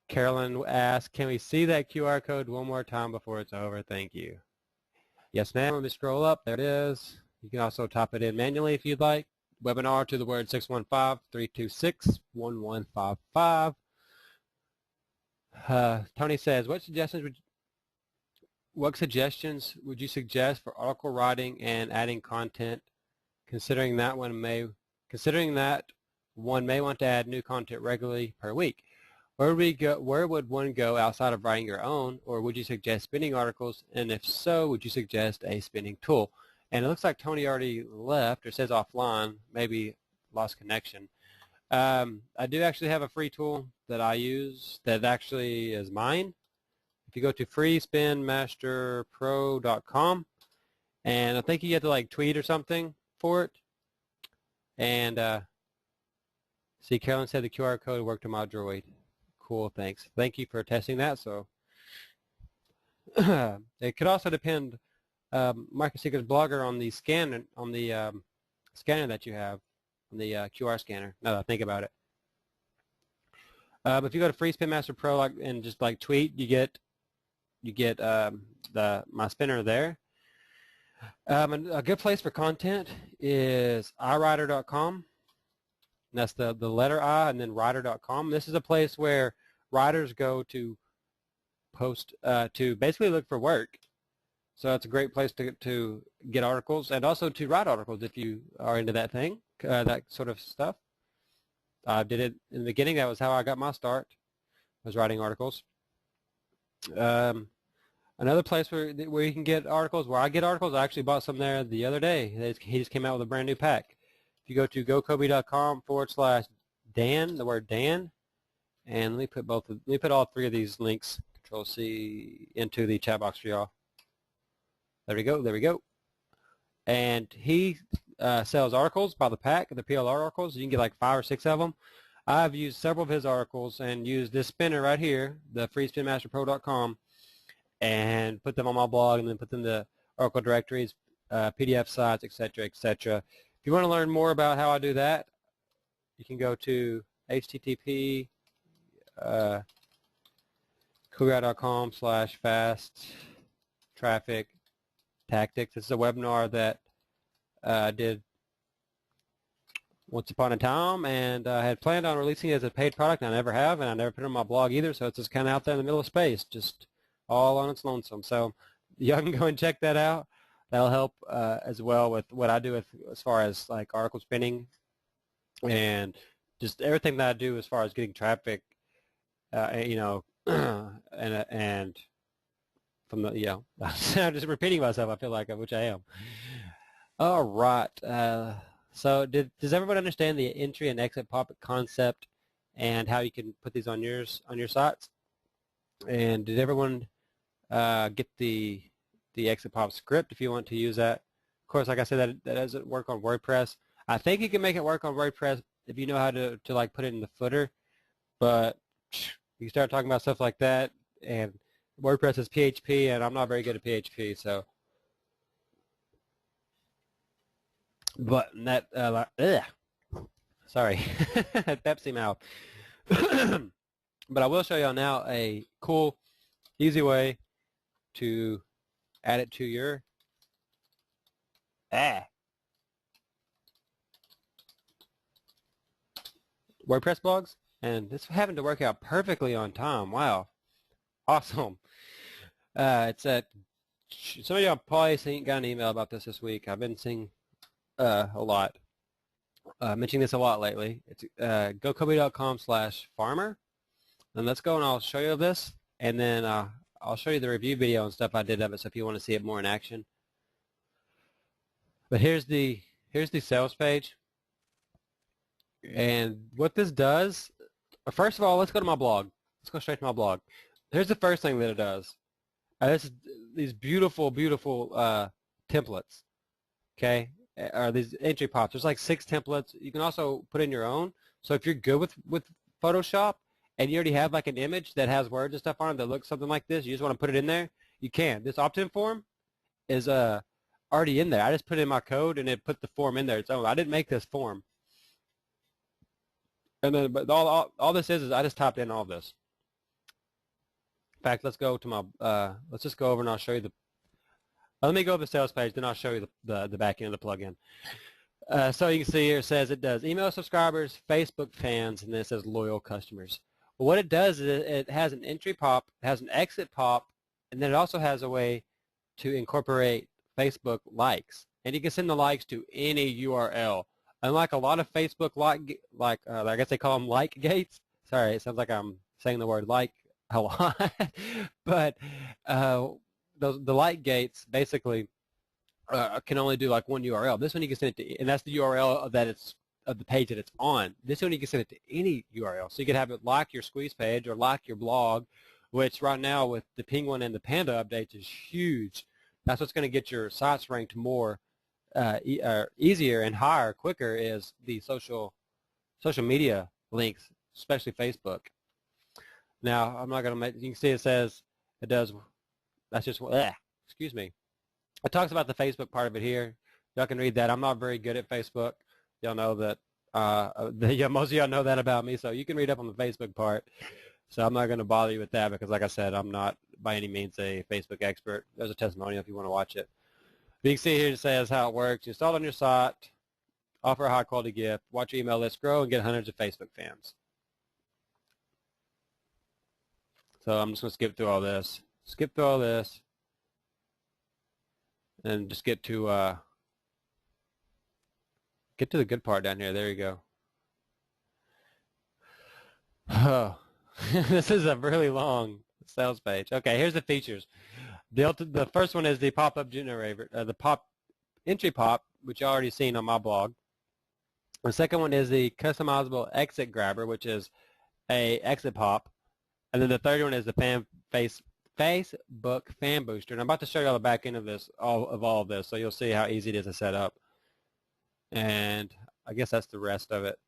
S1: Carolyn asked, can we see that QR code one more time before it's over? Thank you. Yes, ma'am. Let me scroll up. There it is. You can also type it in manually if you'd like. Webinar to the word 615-326-1155. Tony says, what suggestions would you suggest for article writing and adding content, considering that one may want to add new content regularly per week? Where would one go outside of writing your own, or would you suggest spinning articles? And if so, would you suggest a spinning tool? And it looks like Tony already left, or says offline, maybe lost connection. I do actually have a free tool that I use that actually is mine. If you go to freespinmasterpro.com, and I think you have to like tweet or something for it. And see, Carolyn said the QR code worked on my Droid. Cool, thanks. Thank you for testing that. So it could also depend. Marcus Seeker's blogger on the scanner that you have, on the QR scanner. Now that I think about it, if you go to Free Spin Master Pro and just like tweet, you get my spinner there. And a good place for content is iWriter.com. That's the letter I and then writer.com. This is a place where writers go to post to basically look for work. So it's a great place to get articles and also to write articles if you are into that thing, that sort of stuff. I did it in the beginning. That was how I got my start, was writing articles. Um, Another place where you can get articles, where I get articles, I actually bought some there the other day. He just came out with a brand new pack. If you go to gocoby.com/Dan, the word Dan, and let me put all three of these links, Control C, into the chat box for y'all. There we go, there we go. And he sells articles by the pack, the PLR articles. You can get like 5 or 6 of them. I've used several of his articles and used this spinner right here, the freespinmasterpro.com, and put them on my blog, and then put them to article directories, PDF sites, etc., etc. If you want to learn more about how I do that, you can go to http Coby.com/fast traffic tactics. This is a webinar that I did once upon a time, and I had planned on releasing it as a paid product, and I never have, and I never put it on my blog either, so it's just kind of out there in the middle of space, just all on its lonesome. So y'all can go and check that out. That'll help as well with what I do with, as far as like article spinning and just everything that I do as far as getting traffic, you know, and from the, you know, I'm just repeating myself, I feel like, which I am. All right. So does everybody understand the entry and exit pop concept and how you can put these on your sites? And did everyone get the exit pop script if you want to use that? Of course, like I said, that doesn't work on WordPress. I think you can make it work on WordPress if you know how to like put it in the footer, but you start talking about stuff like that, and WordPress is PHP, and I'm not very good at PHP, so. But that, sorry, Pepsi mouth. But I will show y'all now a cool, easy way to add it to your WordPress blogs, and this happened to work out perfectly on time. Wow, awesome. It's at, some of y'all probably got an email about this week. I've been seeing a lot, mentioning this a lot lately. It's gocoby.com/farmer, and let's go and I'll show you this, and then I'll show you the review video and stuff I did of it, so if you want to see it more in action. But here's the sales page, and what this does, first of all, let's go to my blog. Let's go straight to my blog. Here's the first thing that it does. This is these beautiful, beautiful templates, okay, or these entry pops. There's like 6 templates. You can also put in your own. So if you're good with Photoshop and you already have like an image that has words and stuff on it that looks something like this, you just want to put it in there, you can. This opt-in form is already in there. I just put in my code and it put the form in there its own. I didn't make this form. And then, but all this is I just typed in all this. In fact, let's go to my, let's just go over and I'll show you the, let me go to the sales page, then I'll show you the back end of the plugin. So you can see here it says it does email subscribers, Facebook fans, and then it says loyal customers. Well, what it does is it has an entry pop, it has an exit pop, and then it also has a way to incorporate Facebook likes. And you can send the likes to any URL. Unlike a lot of Facebook I guess they call them like gates. Sorry, it sounds like I'm saying the word like a lot. But the like gates basically can only do like one URL. This one you can send it to, and that's the URL that it's of the page that it's on. This one you can send it to any URL. So you can have it like your squeeze page or like your blog, which right now with the Penguin and the Panda updates is huge. That's what's going to get your sites ranked more easier and higher, quicker, is the social media links, especially Facebook. Now, I'm not going to make, you can see it says it does, that's just, excuse me. It talks about the Facebook part of it here. Y'all can read that. I'm not very good at Facebook. Y'all know that, most of y'all know that about me, so you can read up on the Facebook part. So I'm not going to bother you with that because, like I said, I'm not by any means a Facebook expert. There's a testimonial if you want to watch it. But you can see here it says how it works. You install it on your site, offer a high-quality gift, watch your email list grow, and get hundreds of Facebook fans. So I'm just going to skip through all this. Skip through all this. and just get to the good part down here. There you go. Oh, this is a really long sales page. Okay, here's the features. The first one is the pop-up generator, the pop entry pop, which you already seen on my blog. The second one is the customizable exit grabber, which is a exit pop. And then the third one is the Facebook fan booster. And I'm about to show you all the back end of this, all of this, so you'll see how easy it is to set up. And I guess that's the rest of it.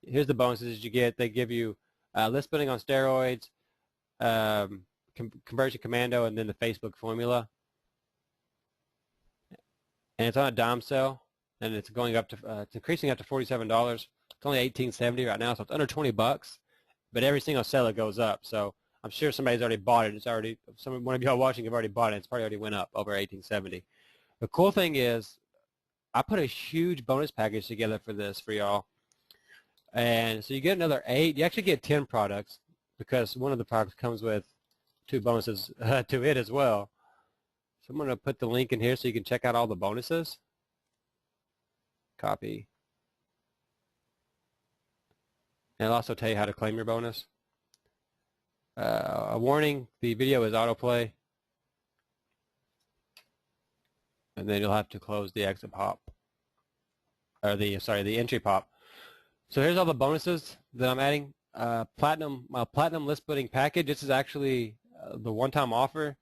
S1: Here's the bonuses you get. They give you list building on steroids, conversion commando, and then the Facebook formula. And it's on a dime sale, and it's going up to it's increasing up to $47. It's only $18.70 right now, so it's under 20 bucks. But every single sale it goes up, so I'm sure somebody's already bought it. It's already one of y'all watching have already bought it. It's probably already went up over $18.70. The cool thing is, I put a huge bonus package together for this for y'all, and so you get another 8. You actually get 10 products because one of the products comes with 2 bonuses to it as well. So I'm going to put the link in here so you can check out all the bonuses. Copy. And it'll also tell you how to claim your bonus. A warning, the video is autoplay. And then you'll have to close the exit pop. Or the entry pop. So here's all the bonuses that I'm adding. My platinum list building package. This is actually the one-time offer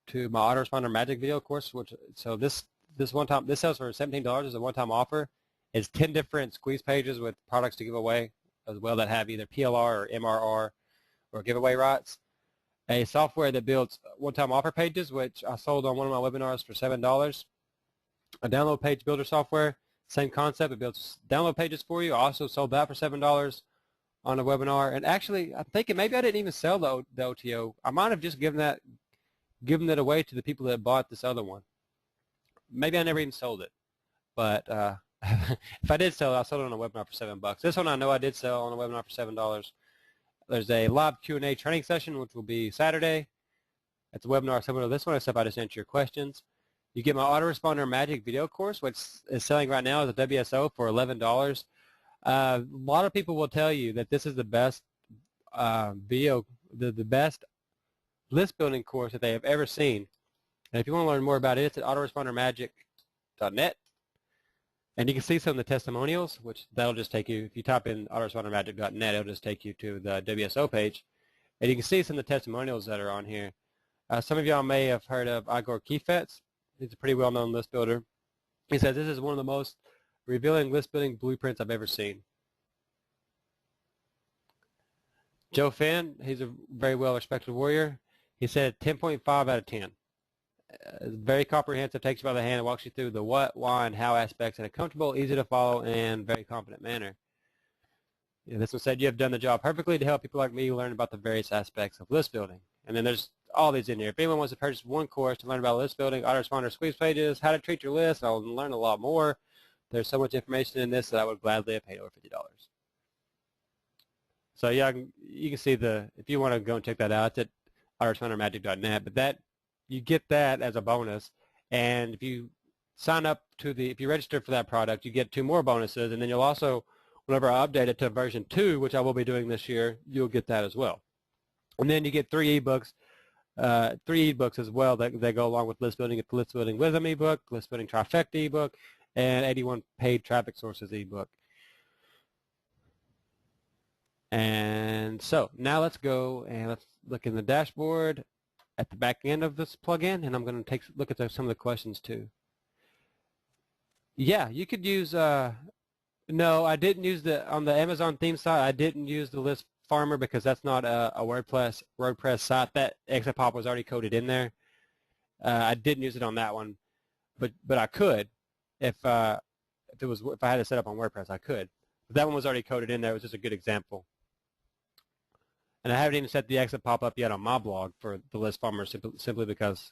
S1: to my autoresponder magic video course. So this sells for $17 as a one-time offer. It's 10 different squeeze pages with products to give away as well that have either PLR or MRR or giveaway rights. A software that builds one-time offer pages, which I sold on one of my webinars for $7. A download page builder software, same concept. It builds download pages for you. I also sold that for $7 on a webinar. And actually, I'm thinking maybe I didn't even sell the OTO. I might have just given it away to the people that bought this other one. Maybe I never even sold it. But if I did sell it, I sold it on a webinar for $7. This one I know I did sell on a webinar for $7. There's a live Q&A training session, which will be Saturday. It's a webinar similar to this one, except I just answer your questions. You get my autoresponder magic video course, which is selling right now as a WSO for $11. A lot of people will tell you that this is the best the best list building course that they have ever seen. And if you want to learn more about it, it's at autorespondermagic.net. And you can see some of the testimonials, which that'll just take you, if you type in autorespondermagic.net, it'll just take you to the WSO page. And you can see some of the testimonials that are on here. Some of y'all may have heard of Igor Kifetz. He's a pretty well-known list builder. He says, this is one of the most revealing list building blueprints I've ever seen. Joe Finn, he's a very well-respected warrior. He said 10.5 out of 10. Very comprehensive, takes you by the hand, and walks you through the what, why, and how aspects in a comfortable, easy to follow, and very confident manner. This one said, you have done the job perfectly to help people like me learn about the various aspects of list building. And then there's all these in here. If anyone wants to purchase one course to learn about list building, autoresponder squeeze pages, how to treat your list, I'll learn a lot more. There's so much information in this that I would gladly have paid over $50. So yeah, you can see if you want to go and check that out, it's at autorespondermagic.net. But that, you get that as a bonus, and if you sign up if you register for that product, you get 2 more bonuses, and then you'll also, whenever I update it to version 2, which I will be doing this year, you'll get that as well. And then you get 3 ebooks as well that go along with list building. It's the List Building Wisdom ebook, List Building Trifecta ebook, and 81 paid traffic sources ebook. And so now let's go and let's look in the dashboard at the back end of this plugin, and I'm going to take a look at some of the questions too. Yeah, you could use, no, I didn't use on the Amazon theme site, I didn't use the list farmer because that's not a WordPress site. That exit pop was already coded in there. I didn't use it on that one, but I could if I had it set up on WordPress, I could. But that one was already coded in there. It was just a good example. And I haven't even set the exit pop up yet on my blog for the list farmer simply because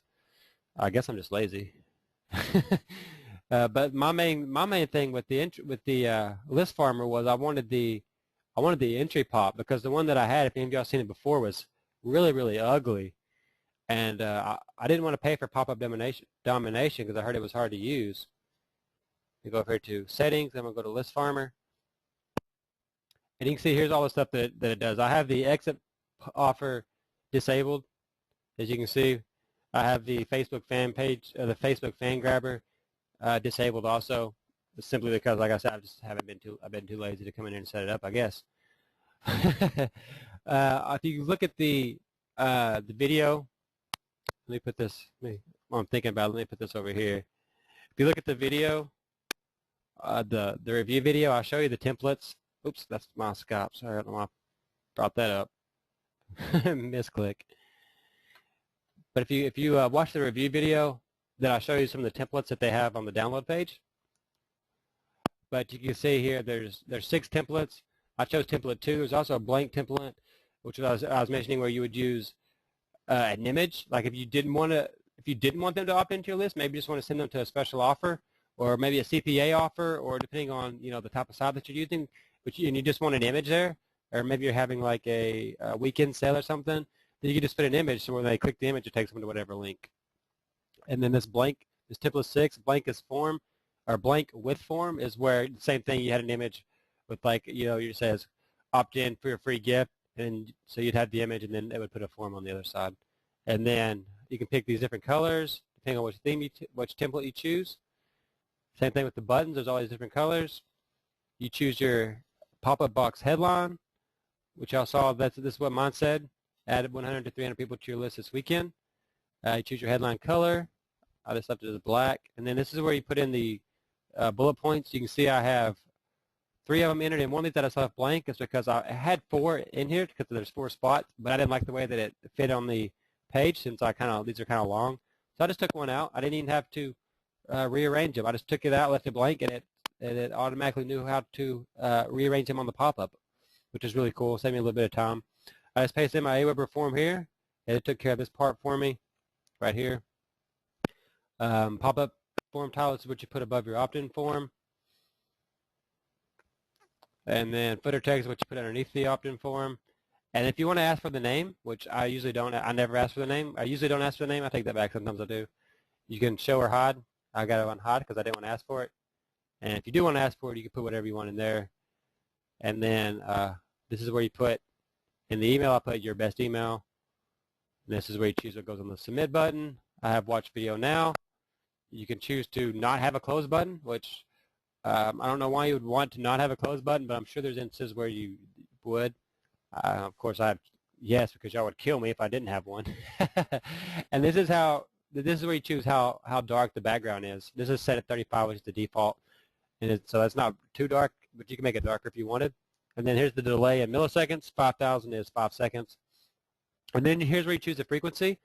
S1: I guess I'm just lazy. But my main thing with the list farmer was I wanted the entry pop, because the one that I had, if any of y'all seen it before, was really, really ugly. And I didn't want to pay for pop-up domination because I heard it was hard to use. You go over here to settings, I'm going to go to list farmer. And you can see here's all the stuff that it does. I have the exit offer disabled. As you can see, I have the Facebook fan page, the Facebook fan grabber disabled also, simply because, like I said, I've been too lazy to come in here and set it up, I guess. If you look at the video, let me put this. While I'm thinking about it, let me put this over here. If you look at the video, the review video, I'll show you the templates. Oops, that's my scope. Sorry, I don't know why I brought that up. Misclick. But if you watch the review video, then I'll show you some of the templates that they have on the download page. But you can see here there's 6 templates. I chose template 2. There's also a blank template, which I was mentioning, where you would use an image. Like if you didn't want them to opt into your list, maybe you just want to send them to a special offer, or maybe a CPA offer, or depending on the type of site that you're using, and you just want an image there, or maybe you're having like a weekend sale or something. Then you can just put an image, so when they click the image, it takes them to whatever link. And then this template 6, blank is form, or blank with form, is where the same thing. You had an image with it says opt in for a free gift, and so you'd have the image, and then it would put a form on the other side. And then you can pick these different colors depending on which template you choose. Same thing with the buttons. There's all these different colors. You choose your pop-up box headline, which y'all saw. This is what mine said. Added 100 to 300 people to your list this weekend. You choose your headline color. I just left it as black. And then this is where you put in the bullet points. You can see I have 3 of them entered, and one of these that I left blank is because I had 4 in here because there's 4 spots, but I didn't like the way that it fit on the page since these are kind of long. So I just took one out. I didn't even have to rearrange them. I just took it out, left it blank, and it automatically knew how to rearrange them on the pop-up, which is really cool. Saved me a little bit of time. I just pasted in my Aweber form here, and it took care of this part for me right here. Pop-up form title is what you put above your opt-in form. And then footer text is what you put underneath the opt-in form. And if you want to ask for the name, which I usually don't, I never ask for the name. I usually don't ask for the name. I take that back. Sometimes I do. You can show or hide. I got it on hide because I didn't want to ask for it. And if you do want to ask for it, you can put whatever you want in there. And then this is where you put, in the email, I put your best email. And this is where you choose what goes on the submit button. I have watch video now. You can choose to not have a close button, which I don't know why you would want to not have a close button, but I'm sure there's instances where you would. Of course, I have yes, because y'all would kill me if I didn't have one. And this is where you choose how dark the background is. This is set at 35, which is the default, and so that's not too dark, but you can make it darker if you wanted. And then here's the delay in milliseconds. 5,000 is 5 seconds. And then here's where you choose the frequency.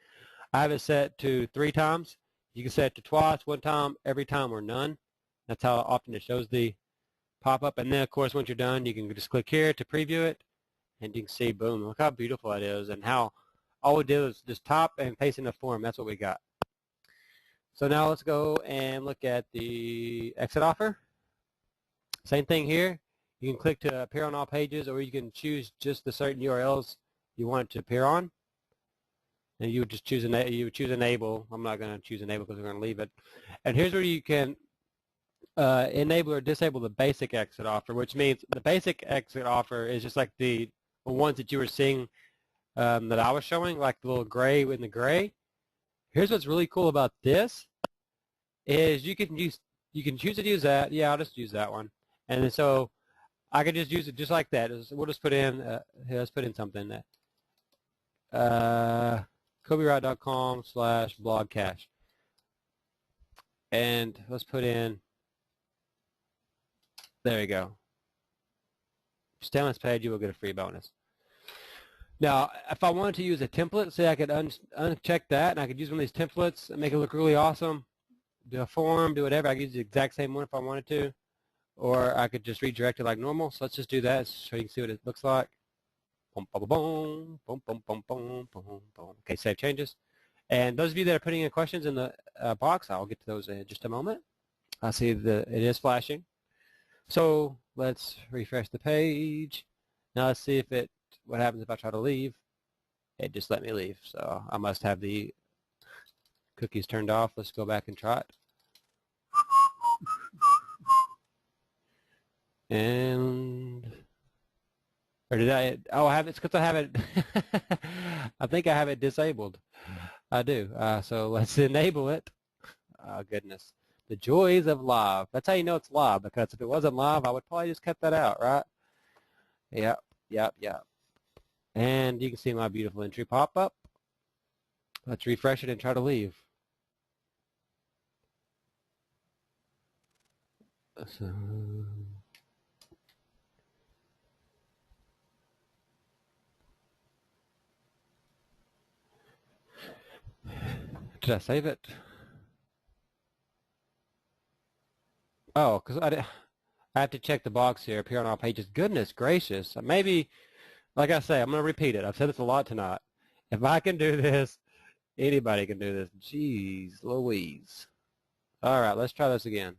S1: I have it set to 3 times. You can set it to twice, 1 time, every time, or none. That's how often it shows the pop-up. And then, of course, once you're done, you can just click here to preview it. And you can see, boom, look how beautiful it is, and how all we did was just top and paste in the form. That's what we got. So now let's go and look at the exit offer. Same thing here. You can click to appear on all pages, or you can choose just the certain URLs you want it to appear on. And you would just choose enable. I'm not going to choose enable because we're going to leave it. And here's where you can enable or disable the basic exit offer, which means the basic exit offer is just like the ones that you were seeing that I was showing, like the little gray in the gray. Here's what's really cool about this is you can choose to use that. Yeah, I'll just use that one. And then so I could just use it just like that. We'll just put in here, let's put in something that CobyWright.com/blogcache, and let's put in, there you go. Stay on this page, you will get a free bonus. Now, if I wanted to use a template, say I could uncheck that, and I could use one of these templates and make it look really awesome, do a form, do whatever. I could use the exact same one if I wanted to, or I could just redirect it like normal. So let's just do that so you can see what it looks like. Boom, boom, boom, boom, boom, boom, boom, boom, boom. Okay, save changes. And those of you that are putting in questions in the box, I'll get to those in just a moment. I see that it is flashing. So let's refresh the page. Now let's see what happens if I try to leave. it just let me leave. So I must have the cookies turned off. Let's go back and try it. And, or did I, oh, I have it, it's because I have it, I think I have it disabled. I do. So let's enable it. Oh, goodness. The joys of live. That's how you know it's live, because if it wasn't live, I would probably just cut that out, right? Yep, yep, yep. And you can see my beautiful entry pop up. Let's refresh it and try to leave. So, did I save it? Oh, because I have to check the box here, appear on all pages. Goodness gracious. Maybe, like I say, I'm going to repeat it. I've said this a lot tonight. If I can do this, anybody can do this. Jeez Louise. All right, let's try this again.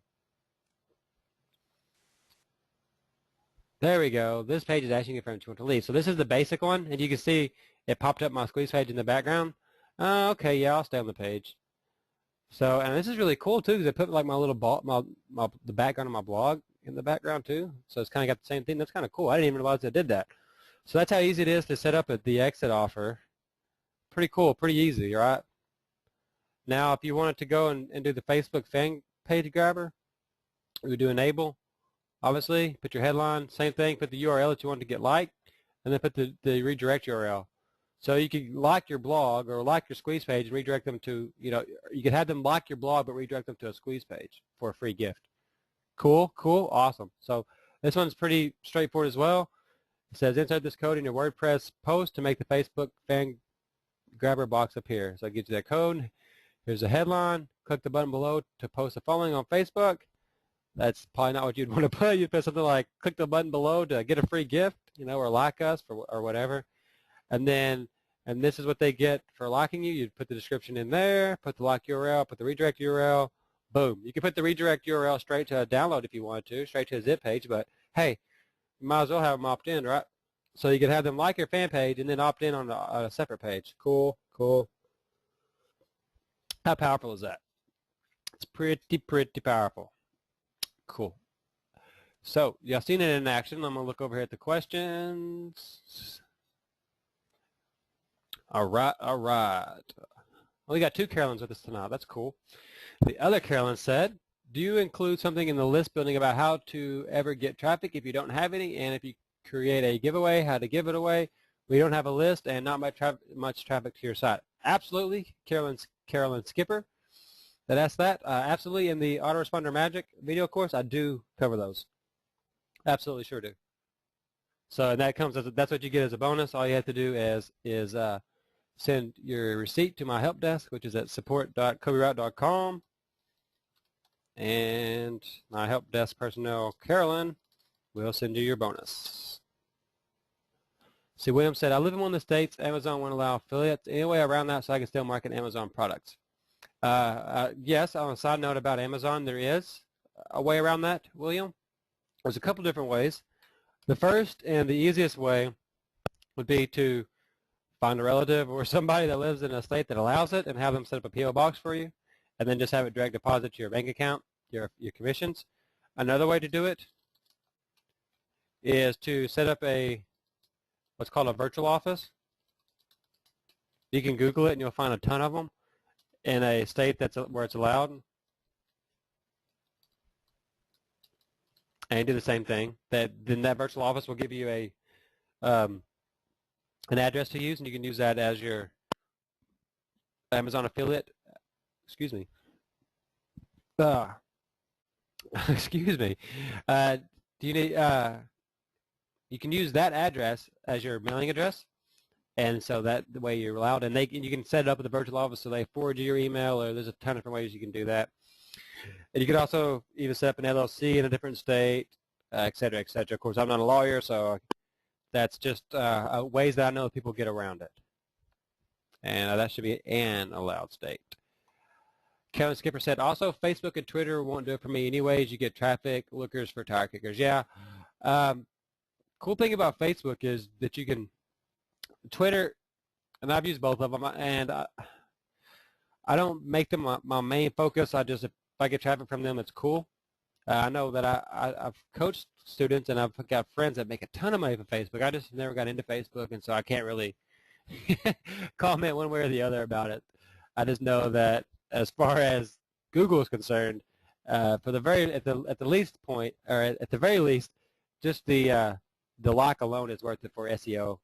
S1: There we go. This page is asking if you want to leave. So this is the basic one, and you can see it popped up my squeeze page in the background. Okay, yeah, I'll stay on the page. So, and this is really cool too, because I put like my little the background of my blog in the background too. So it's kind of got the same thing. That's kind of cool. I didn't even realize I did that. So that's how easy it is to set up the exit offer. Pretty cool, pretty easy, right? Now, if you wanted to go and do the Facebook fan page grabber, we would do enable. Obviously, put your headline, same thing, put the URL that you want to get liked, and then put the redirect URL. So you could like your blog or like your squeeze page and redirect them to, you could have them like your blog but redirect them to a squeeze page for a free gift. Cool, cool, awesome. So this one's pretty straightforward as well. It says insert this code in your WordPress post to make the Facebook fan grabber box appear. So it gives you that code. Here's the headline. Click the button below to post the following on Facebook. That's probably not what you'd want to put. You'd put something like click the button below to get a free gift, or like us or whatever. And this is what they get for liking you. You'd put the description in there, put the like URL, put the redirect URL, boom. You can put the redirect URL straight to a download if you want to, straight to a zip page, but hey, you might as well have them opt in, right? So you can have them like your fan page and then opt in on a separate page. Cool, cool. How powerful is that? It's pretty powerful. Cool. So y'all seen it in action. I'm going to look over here at the questions. All right, all right. Well, we got two Carolyns with us tonight. That's cool. The other Carolyn said, do you include something in the list building about how to ever get traffic if you don't have any, and if you create a giveaway, how to give it away? We don't have a list and not much traffic to your site. Absolutely, Carolyn Skipper that asked that. Absolutely, in the autoresponder magic video course, I do cover those. Absolutely, sure do. So and that's what you get as a bonus. All you have to do is send your receipt to my help desk, which is at support.cobywright.com, and my help desk personnel, Carolyn, will send you your bonus. See, William said, I live in one of the states. Amazon won't allow affiliates. Any way around that so I can still market Amazon products? Yes, on a side note about Amazon, there is a way around that, William. There's a couple different ways. The first and the easiest way would be to find a relative or somebody that lives in a state that allows it and have them set up a P.O. box for you, and then just have it direct deposit to your bank account, your commissions. Another way to do it is to set up what's called a virtual office. You can Google it and you'll find a ton of them in a state where it's allowed. And do the same thing. Then that virtual office will give you an address to use, and you can use that as your Amazon affiliate. Excuse me. Excuse me. Do you need? You can use that address as your mailing address, and so that the way you're allowed, and you can set it up with the virtual office so they forward you your email, or there's a ton of different ways you can do that. And you could also even set up an LLC in a different state, et cetera, et cetera. Of course, I'm not a lawyer, so that's just ways that I know people get around it. And that should be an allowed state. Kevin Skipper said, also, Facebook and Twitter won't do it for me anyways. You get traffic, lookers for tire kickers. Yeah. Cool thing about Facebook is that you can, Twitter, and I've used both of them, and I don't make them my main focus. If I get traffic from them, it's cool. I know that I've coached students and I've got friends that make a ton of money from Facebook. I just never got into Facebook, and so I can't really comment one way or the other about it. I just know that as far as Google is concerned, for the very at the least point, or at the very least, just the lock alone is worth it for SEO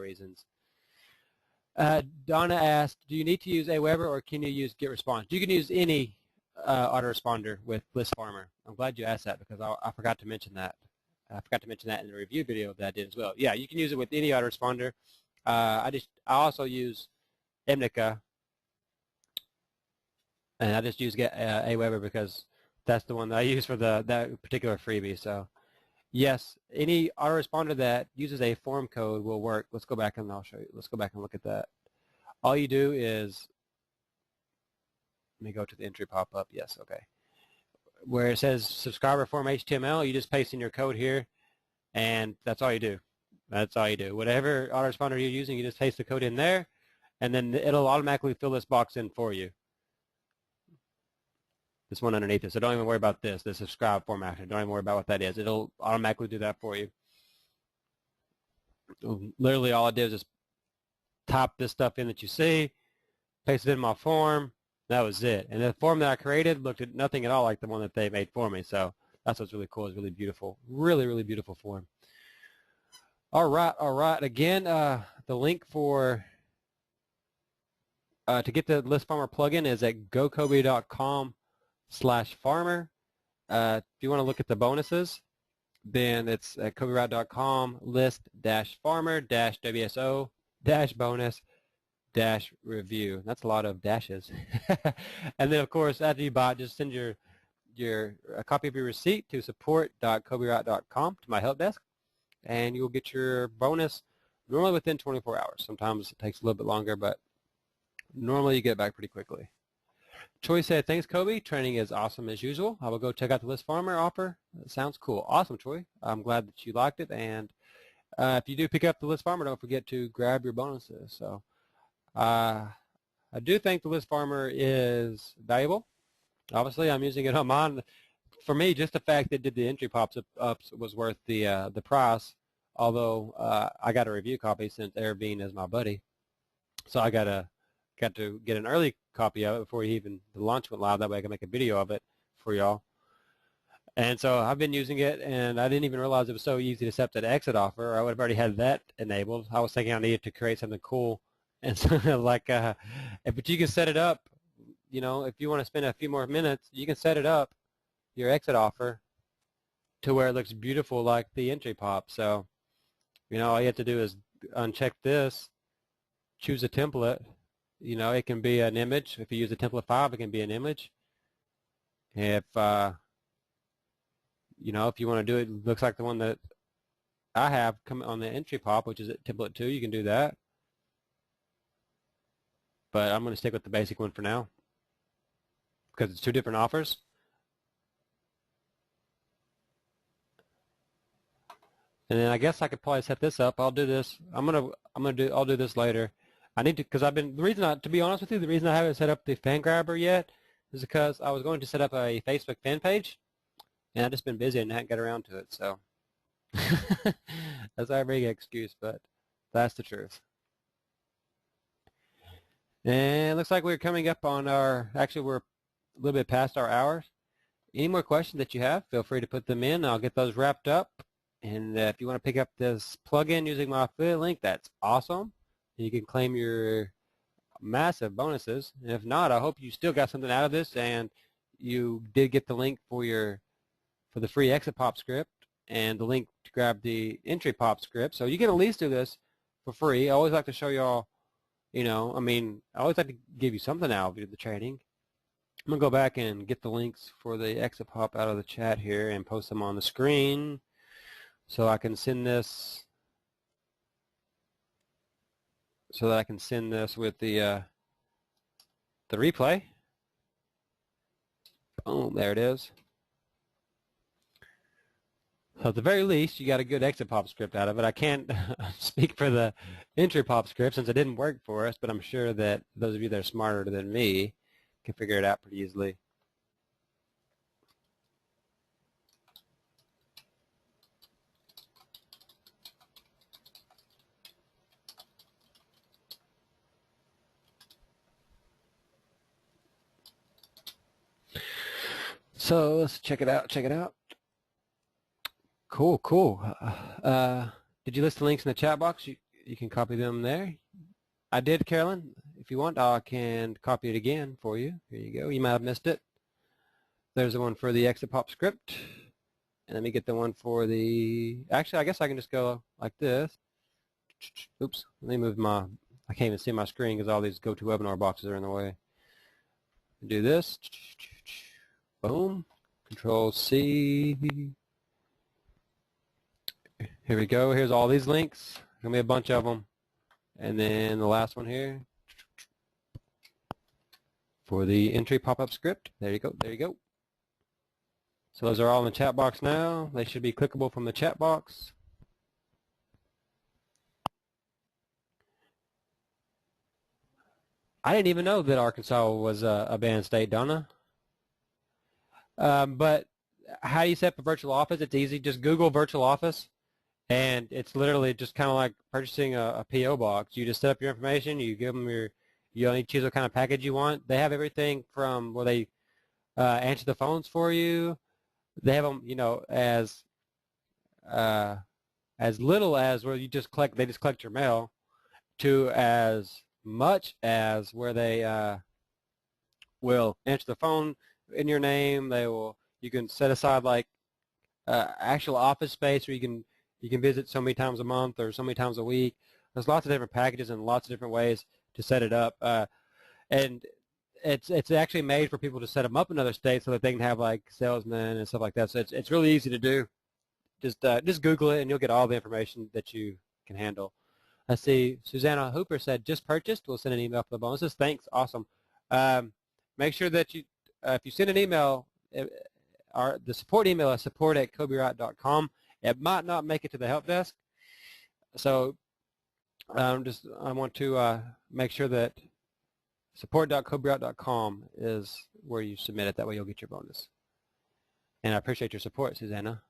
S1: reasons. Donna asked, do you need to use Aweber or can you use GetResponse? You can use any autoresponder with List Farmer. I'm glad you asked that because I forgot to mention that. I forgot to mention that in the review video that I did as well. Yeah, you can use it with any autoresponder. I also use Emnica, and I just use Aweber because that's the one that I use for that particular freebie. So yes, any autoresponder that uses a form code will work. Let's go back and I'll show you. Let's go back and look at that. All you do is, let me go to the entry pop-up. Yes, okay. Where it says subscriber form HTML, you just paste in your code here, and that's all you do. That's all you do. Whatever autoresponder you're using, you just paste the code in there, and then it'll automatically fill this box in for you. This one underneath it. So don't even worry about this, the subscribe form action. Don't even worry about what that is. It'll automatically do that for you. Literally all I did is just type this stuff in that you see, paste it in my form. That was it. And the form that I created looked at nothing at all like the one that they made for me. So that's what's really cool. It's really beautiful. Really, really beautiful form. All right, all right. Again, the link for to get the List Farmer plugin is at gocoby.com/farmer. If you want to look at the bonuses, then it's at cobywright.com list-farmer-wso-bonus-review. That's a lot of dashes. And then, of course, after you buy it, just send a copy of your receipt to support.cobywright.com to my help desk, and you'll get your bonus normally within 24 hours. Sometimes it takes a little bit longer, but normally you get it back pretty quickly. Troy said, thanks, Coby. Training is awesome as usual. I will go check out the List Farmer offer. It sounds cool. Awesome, Troy. I'm glad that you liked it. And if you do pick up the List Farmer, don't forget to grab your bonuses. So I do think the List Farmer is valuable. Obviously, I'm using it on mine. For me, just the fact that it did the entry pop-ups was worth the price, although I got a review copy since Airbean is my buddy. So I got to get an early copy of it before even the launch went live. That way I can make a video of it for y'all. And so I've been using it, and I didn't even realize it was so easy to set that exit offer. I would have already had that enabled. I was thinking I needed to create something cool, and so like, but you can set it up. You know, if you want to spend a few more minutes, you can set it up, your exit offer, to where it looks beautiful like the entry pop. So, you know, all you have to do is uncheck this, choose a template. You know, it can be an image. If you use a template 5, it can be an image. If you know, if you want to do it, looks like the one that I have come on the entry pop, which is at template 2, you can do that. But I'm going to stick with the basic one for now because it's 2 different offers. And then I guess I could probably set this up. I'll do this. I'll do this later. I need to, because to be honest with you, the reason I haven't set up the fan grabber yet is because I was going to set up a Facebook fan page, and I've just been busy and hadn't got around to it, so that's our big excuse, but that's the truth. And it looks like we're coming up on actually we're a little bit past our hours. Any more questions that you have, feel free to put them in. I'll get those wrapped up. And if you want to pick up this plugin using my affiliate link, that's awesome. You can claim your massive bonuses. And if not, I hope you still got something out of this and you did get the link for the free exit pop script and the link to grab the entry pop script. So you can at least do this for free. I always like to show y'all, you know, I mean, I always like to give you something out of the training. I'm going to go back and get the links for the exit pop out of the chat here and post them on the screen so I can send this with the replay. Boom, there it is. So at the very least, you got a good exit pop script out of it. I can't speak for the entry pop script since it didn't work for us, but I'm sure that those of you that are smarter than me can figure it out pretty easily. So let's check it out. Check it out. Cool, cool. Did you list the links in the chat box? You can copy them there. I did, Carolyn. If you want, I can copy it again for you. Here you go. You might have missed it. There's the one for the exit pop script. And let me get the one for the... Actually, I guess I can just go like this. Oops. Let me move my... I can't even see my screen because all these GoToWebinar boxes are in the way. Do this. Boom. Control C. Here we go. Here's all these links. There's going to be a bunch of them. And then the last one here for the entry pop-up script. There you go. There you go. So those are all in the chat box now. They should be clickable from the chat box. I didn't even know that Arkansas was a banned state, Donna. But how do you set up a virtual office? It's easy. Just Google virtual office. And it's literally just kind of like purchasing a P.O. box. You just set up your information. You give them you only choose what kind of package you want. They have everything from where they answer the phones for you. They have them, as little as where they just collect your mail, to as much as where they will answer the phone in your name. You can set aside like actual office space where you can visit so many times a month or so many times a week. There's lots of different packages and lots of different ways to set it up. And it's actually made for people to set them up in other states so that they can have like salesmen and stuff like that. So it's really easy to do. Just Google it and you'll get all the information that you can handle. Let's see. Susanna Hooper said, just purchased. We'll send an email for the bonuses. Thanks. Awesome. Make sure that you, if you send an email, the support email is support@cobywright.com. It might not make it to the help desk. So I want to make sure that support.cobywright.com is where you submit it. That way you'll get your bonus. And I appreciate your support, Susanna.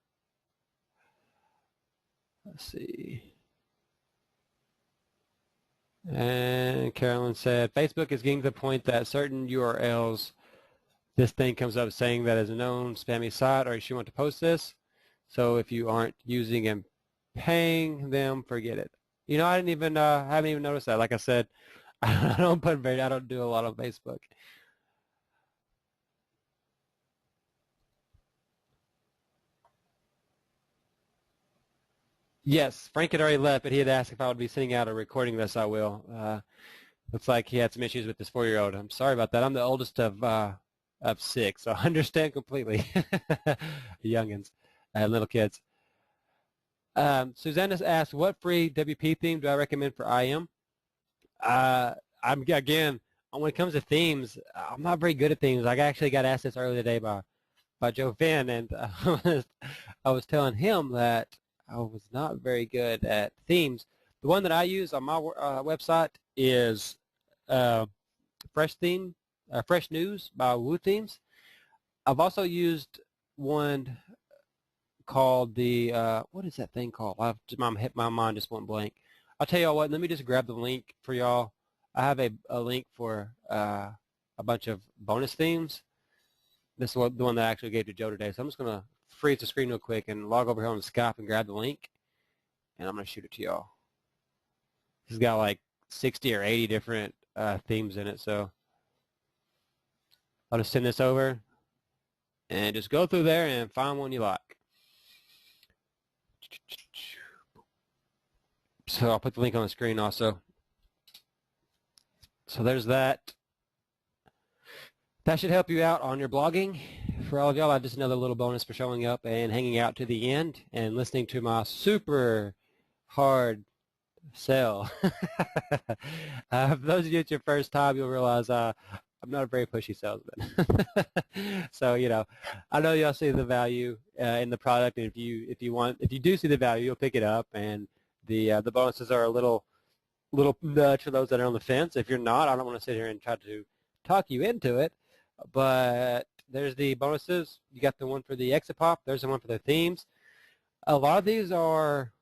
S1: Let's see. And Carolyn said, Facebook is getting to the point that certain URLs, this thing comes up saying that is a known spammy site, or you want to post this. So if you aren't using and paying them, forget it. I didn't even haven't even noticed that. Like I said, I don't do a lot on Facebook. Yes, Frank had already left, but he had asked if I would be sending out a recording this. I will. Looks like he had some issues with his 4-year-old. I'm sorry about that. I'm the oldest of 6, so I understand completely. Youngins and little kids. Susanna's asked, what free WP theme do I recommend for IM? When it comes to themes, I'm not very good at themes. I actually got asked this earlier today by Joe Finn, and I was telling him that I was not very good at themes. The one that I use on my website is Fresh News by Woo Themes. I've also used one called the what is that thing called? My mind just went blank. I'll tell y'all what. Let me just grab the link for y'all. I have a link for a bunch of bonus themes. This is the one that I actually gave to Joe today. So I'm just gonna freeze the screen real quick and log over here on the Skype and grab the link, and I'm gonna shoot it to y'all. This has got like 60 or 80 different themes in it, so I'll just send this over and just go through there and find one you like. So I'll put the link on the screen also. So there's that. That should help you out on your blogging. For all of y'all, just another little bonus for showing up and hanging out to the end and listening to my super hard sell. For those of you, it's your first time, you'll realize I'm not a very pushy salesman. So I know y'all see the value in the product, and if you do see the value, you'll pick it up, and the bonuses are a little nudge for those that are on the fence. If you're not, I don't want to sit here and try to talk you into it, but there's the bonuses. You got the one for the exit pop. There's the one for the themes. A lot of these are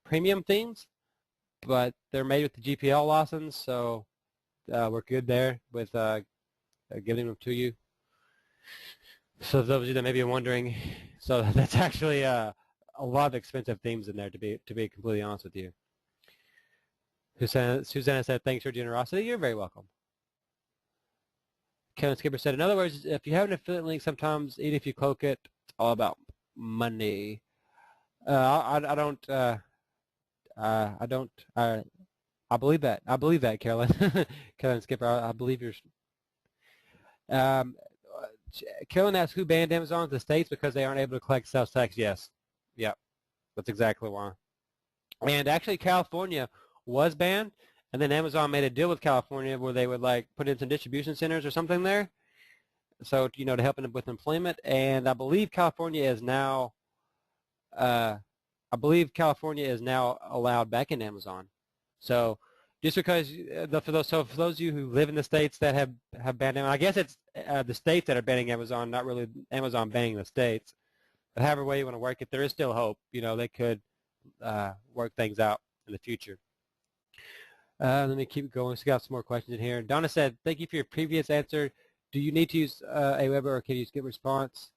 S1: premium themes, but they're made with the GPL license, so we're good there with giving them to you. So those of you that may be wondering, so that's actually a lot of expensive themes in there, to be completely honest with you. Susanna said, thanks for your generosity. You're very welcome. Kevin Skipper said, in other words, if you have an affiliate link, sometimes even if you cloak it, it's all about money. I believe that. I believe that, Carolyn. Kevin Skipper, I believe you're. Carolyn asked, who banned Amazon in the States because they aren't able to collect sales tax? Yes. Yep. That's exactly why. And actually, California was banned, and then Amazon made a deal with California where they would like put in some distribution centers or something there, so to help them with employment. And I believe California is now, allowed back in Amazon. So just because for those of you who live in the states that have banned Amazon, I guess it's the states that are banning Amazon, not really Amazon banning the states. But however way you want to work it, there is still hope. They could work things out in the future. Let me keep going. We got some more questions in here. Donna said, thank you for your previous answer. Do you need to use Aweber, or can you use GetResponse?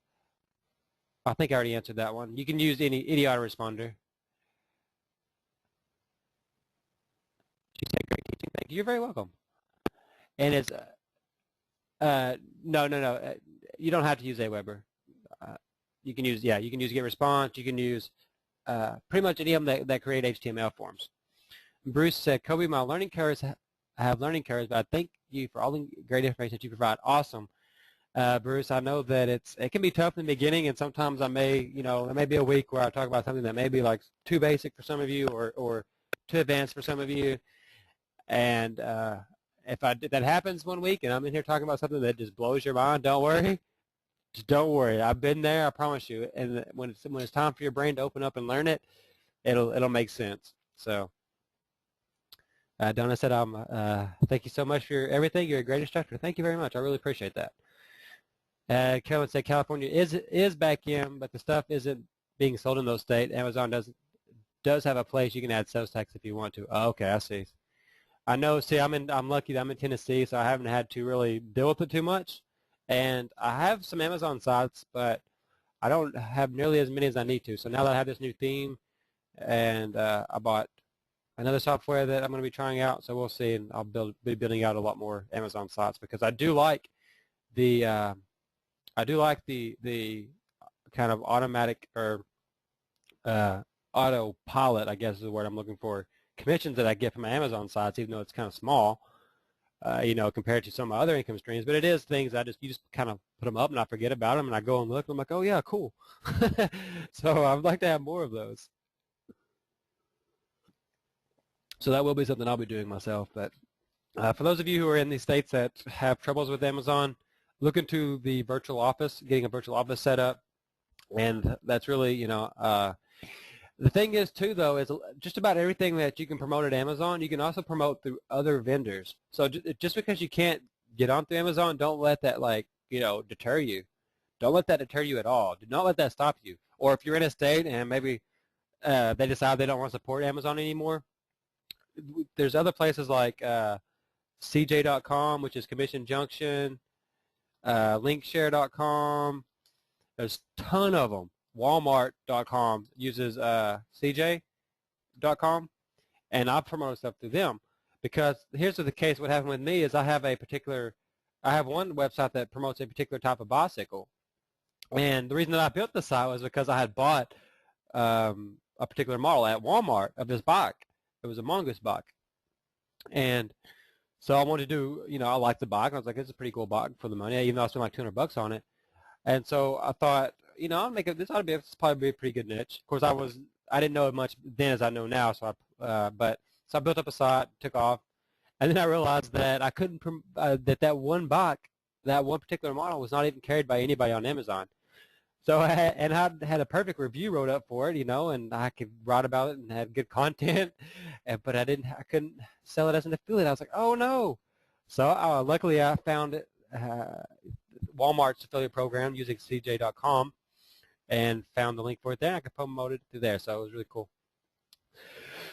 S1: I think I already answered that one. You can use any autoresponder. She said, great teaching. Thank you. You're very welcome. And it's, no. You don't have to use Aweber. You can use GetResponse. You can use pretty much any of them that create HTML forms. Bruce said, Coby, my learning curves, I have learning curves, but I thank you for all the great information that you provide. Awesome. Bruce, I know that it can be tough in the beginning, and sometimes there may be a week where I talk about something that may be like too basic for some of you or too advanced for some of you. And if that happens one week and I'm in here talking about something that just blows your mind, don't worry. Just don't worry. I've been there, I promise you. And when it's time for your brain to open up and learn it, it'll make sense. So Donna said, thank you so much for everything. You're a great instructor. Thank you very much. I really appreciate that. Kevin said California is back in, but the stuff isn't being sold in those states. Amazon does have a place you can add sales tax if you want to. Oh, okay, I see. I know. See, I'm lucky that I'm in Tennessee, so I haven't had to really deal with it too much. And I have some Amazon sites, but I don't have nearly as many as I need to. So now that I have this new theme, and I bought another software that I'm going to be trying out, so we'll see, and I'll be building out a lot more Amazon sites because I do like the kind of automatic or autopilot, I guess is the word I'm looking for, commissions that I get from my Amazon sites, even though it's kind of small, compared to some of my other income streams. But it is things you just kind of put them up and I forget about them, and I go and look and I'm like, oh yeah, cool. So I'd like to have more of those. So that will be something I'll be doing myself. But for those of you who are in these states that have troubles with Amazon, look into the virtual office, getting a virtual office set up. And that's really, the thing is too, though, is just about everything that you can promote at Amazon, you can also promote through other vendors. So just because you can't get onto Amazon, don't let that deter you. Don't let that deter you at all. Do not let that stop you. Or if you're in a state and maybe they decide they don't want to support Amazon anymore, there's other places like CJ.com, which is Commission Junction, Linkshare.com. There's a ton of them. Walmart.com uses CJ.com, and I promote stuff through them because here's the case. What happened with me is I have one website that promotes a particular type of bicycle, and the reason that I built the site was because I had bought a particular model at Walmart of this bike. It was a Mongoose bike, and so I wanted to do, I liked the bike. I was like, it's a pretty cool bike for the money, even though I spent like $200 on it. And so I thought, I'll make it. This probably be a pretty good niche. Of course, I didn't know it much then as I know now. So I built up a site, took off, And then I realized that I couldn't, that that one particular model was not even carried by anybody on Amazon. So I had a perfect review wrote up for it, and I could write about it and had good content, but I couldn't sell it as an affiliate. I was like, oh no. So luckily I found it, Walmart's affiliate program using CJ.com, and found the link for it there. I could promote it through there, so it was really cool.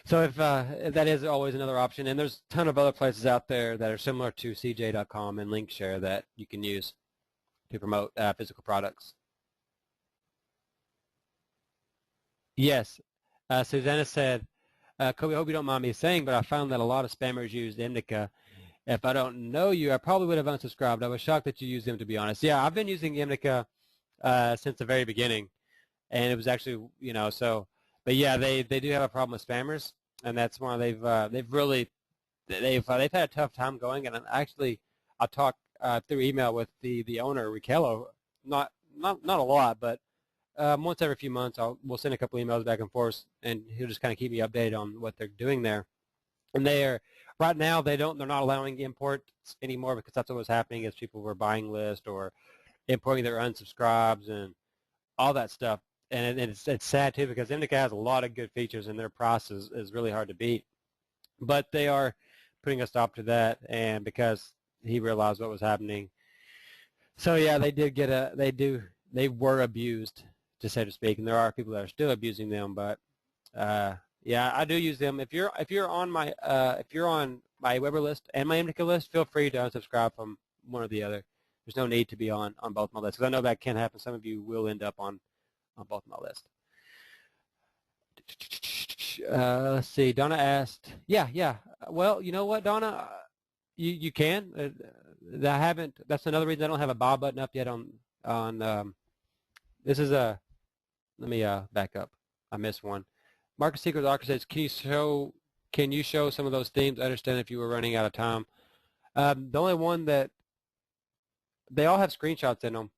S1: So if that is always another option, and there's a ton of other places out there that are similar to CJ.com and Linkshare that you can use to promote physical products. Yes, Susanna said, Coby, I hope you don't mind me saying, but I found that a lot of spammers used Indica. If I don't know you, I probably would have unsubscribed. I was shocked that you used them, to be honest. Yeah, I've been using Indica since the very beginning, and it was actually, so, but yeah, they do have a problem with spammers, and that's why they've really they've had a tough time going. And actually, I talked through email with the owner, Rikello, not a lot, but once every few months, we'll send a couple emails back and forth, and he'll just kind of keep me updated on what they're doing there. And right now they're not allowing imports anymore, because that's what was happening is people were buying list or importing their unsubscribes and all that stuff. And it's sad too, because Indica has a lot of good features and their price is really hard to beat. But they are putting a stop to that, and because he realized what was happening. So yeah, they were abused, to say to speak, and there are people that are still abusing them. But yeah, I do use them. If you're on my Weber list and my Indica list, feel free to unsubscribe from one or the other. There's no need to be on both my lists, because I know that can happen. Some of you will end up on both my lists. Let's see. Donna asked. Yeah. Well, you know what, Donna, you can. I haven't. That's another reason I don't have a buy button up yet on. This is a. Let me back up. I missed one. Market Secrets Archer says, can you show some of those themes? I understand if you were running out of time. The only one that they all have screenshots in them,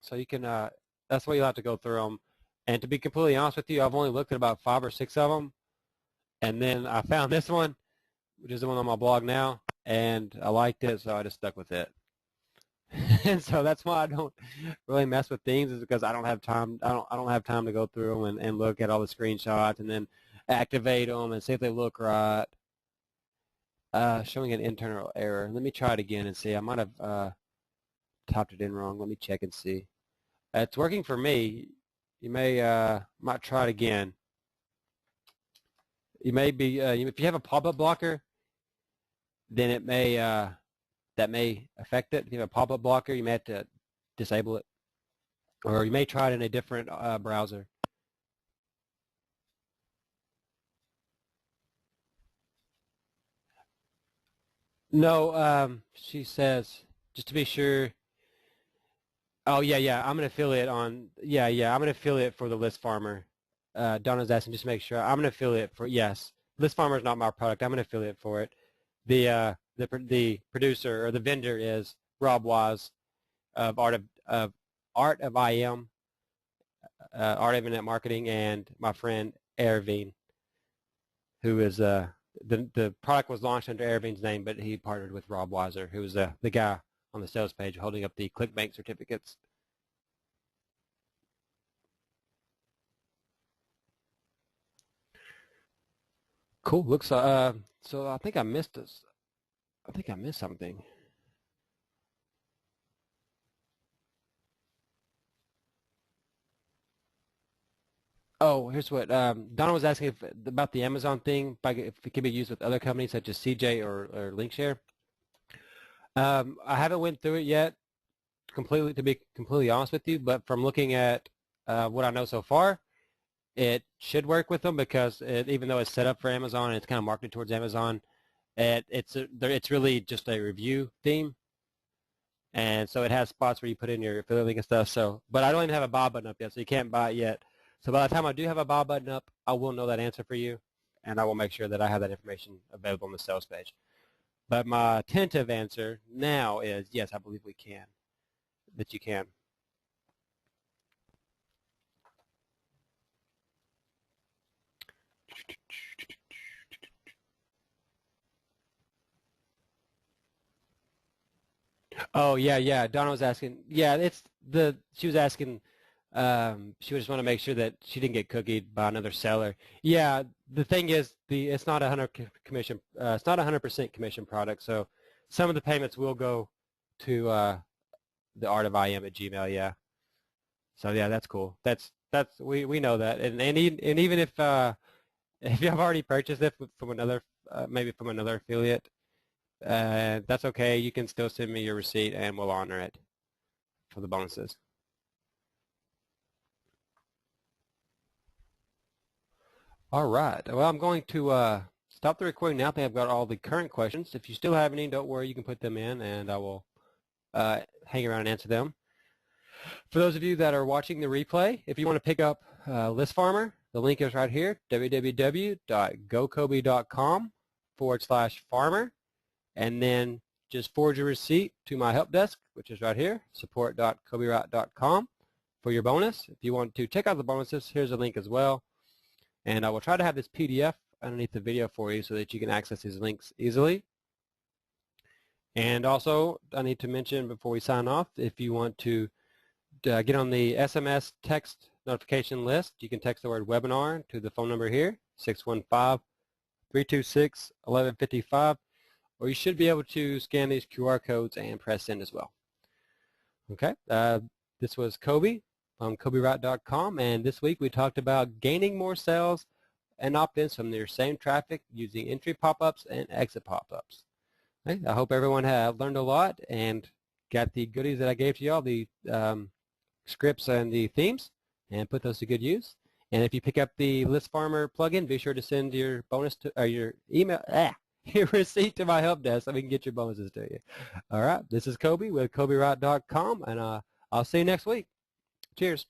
S1: so you can. That's why you'll have to go through them. And to be completely honest with you, I've only looked at about 5 or 6 of them, and then I found this one, which is the one on my blog now, and I liked it, so I just stuck with it. And so that's why I don't really mess with things, is because I don't have time. I don't have time to go through them and look at all the screenshots and then activate them and see if they look right. Showing an internal error. Let me try it again and see. I might have typed it in wrong. Let me check and see. It's working for me. You might try it again. You may be if you have a pop-up blocker, then it may that may affect it. If you have a pop-up blocker, you may have to disable it, or you may try it in a different browser. No, she says, just to be sure. Oh yeah, I'm an affiliate on. Yeah, I'm an affiliate for the List Farmer. Donna's asking just to make sure. I'm an affiliate for, yes. List Farmer is not my product. I'm an affiliate for it. The producer or the vendor is Rob Wise of Art of IM, Art of Internet Marketing, and my friend Ervin, who is the product was launched under Ervin's name, but he partnered with Rob Weiser, who was the guy on the sales page holding up the ClickBank certificates. Cool. Looks so I think I missed this. I think I missed something. Oh, here's what Donna was asking about the Amazon thing, if it can be used with other companies such as CJ or Linkshare. I haven't went through it yet completely, to be completely honest with you, but from looking at what I know so far, it should work with them, because even though it's set up for Amazon and it's kind of marketed towards Amazon, it's really just a review theme, and so it has spots where you put in your affiliate link and stuff. So, but I don't even have a buy button up yet, so you can't buy it yet. So by the time I do have a buy button up, I will know that answer for you, and I will make sure that I have that information available on the sales page. But my tentative answer now is yes, I believe we can, that you can. Oh yeah. Donna was asking. Yeah, she was asking. She just want to make sure that she didn't get cookied by another seller. Yeah, the thing is, it's not 100 commission. It's not 100% commission product. So some of the payments will go to the art of I am at Gmail. Yeah. So yeah, that's cool. That's we know that, and even if you have already purchased it from another maybe from another affiliate, that's okay. You can still send me your receipt, and we'll honor it for the bonuses. All right. Well, I'm going to stop the recording now. I think I've got all the current questions. If you still have any, don't worry. You can put them in, and I will hang around and answer them. For those of you that are watching the replay, if you want to pick up List Farmer, the link is right here, www.gocoby.com/farmer, and then just forward your receipt to my help desk, which is right here, support.cobywright.com for your bonus. If you want to check out the bonuses, here's a link as well. And I will try to have this PDF underneath the video for you so that you can access these links easily. And also, I need to mention before we sign off, if you want to get on the SMS text notification list, you can text the word webinar to the phone number here, 615-326-1155, or you should be able to scan these QR codes and press send as well. Okay, this was Coby from CobyWright.com, and this week we talked about gaining more sales and opt-ins from your same traffic using entry pop-ups and exit pop-ups. Okay, I hope everyone learned a lot and got the goodies that I gave to y'all, the scripts and the themes, and put those to good use. And if you pick up the List Farmer plugin, be sure to send your bonus to your email, your receipt to my help desk so we can get your bonuses to you. All right, this is Coby with CobyWright.com, and I'll see you next week. Cheers.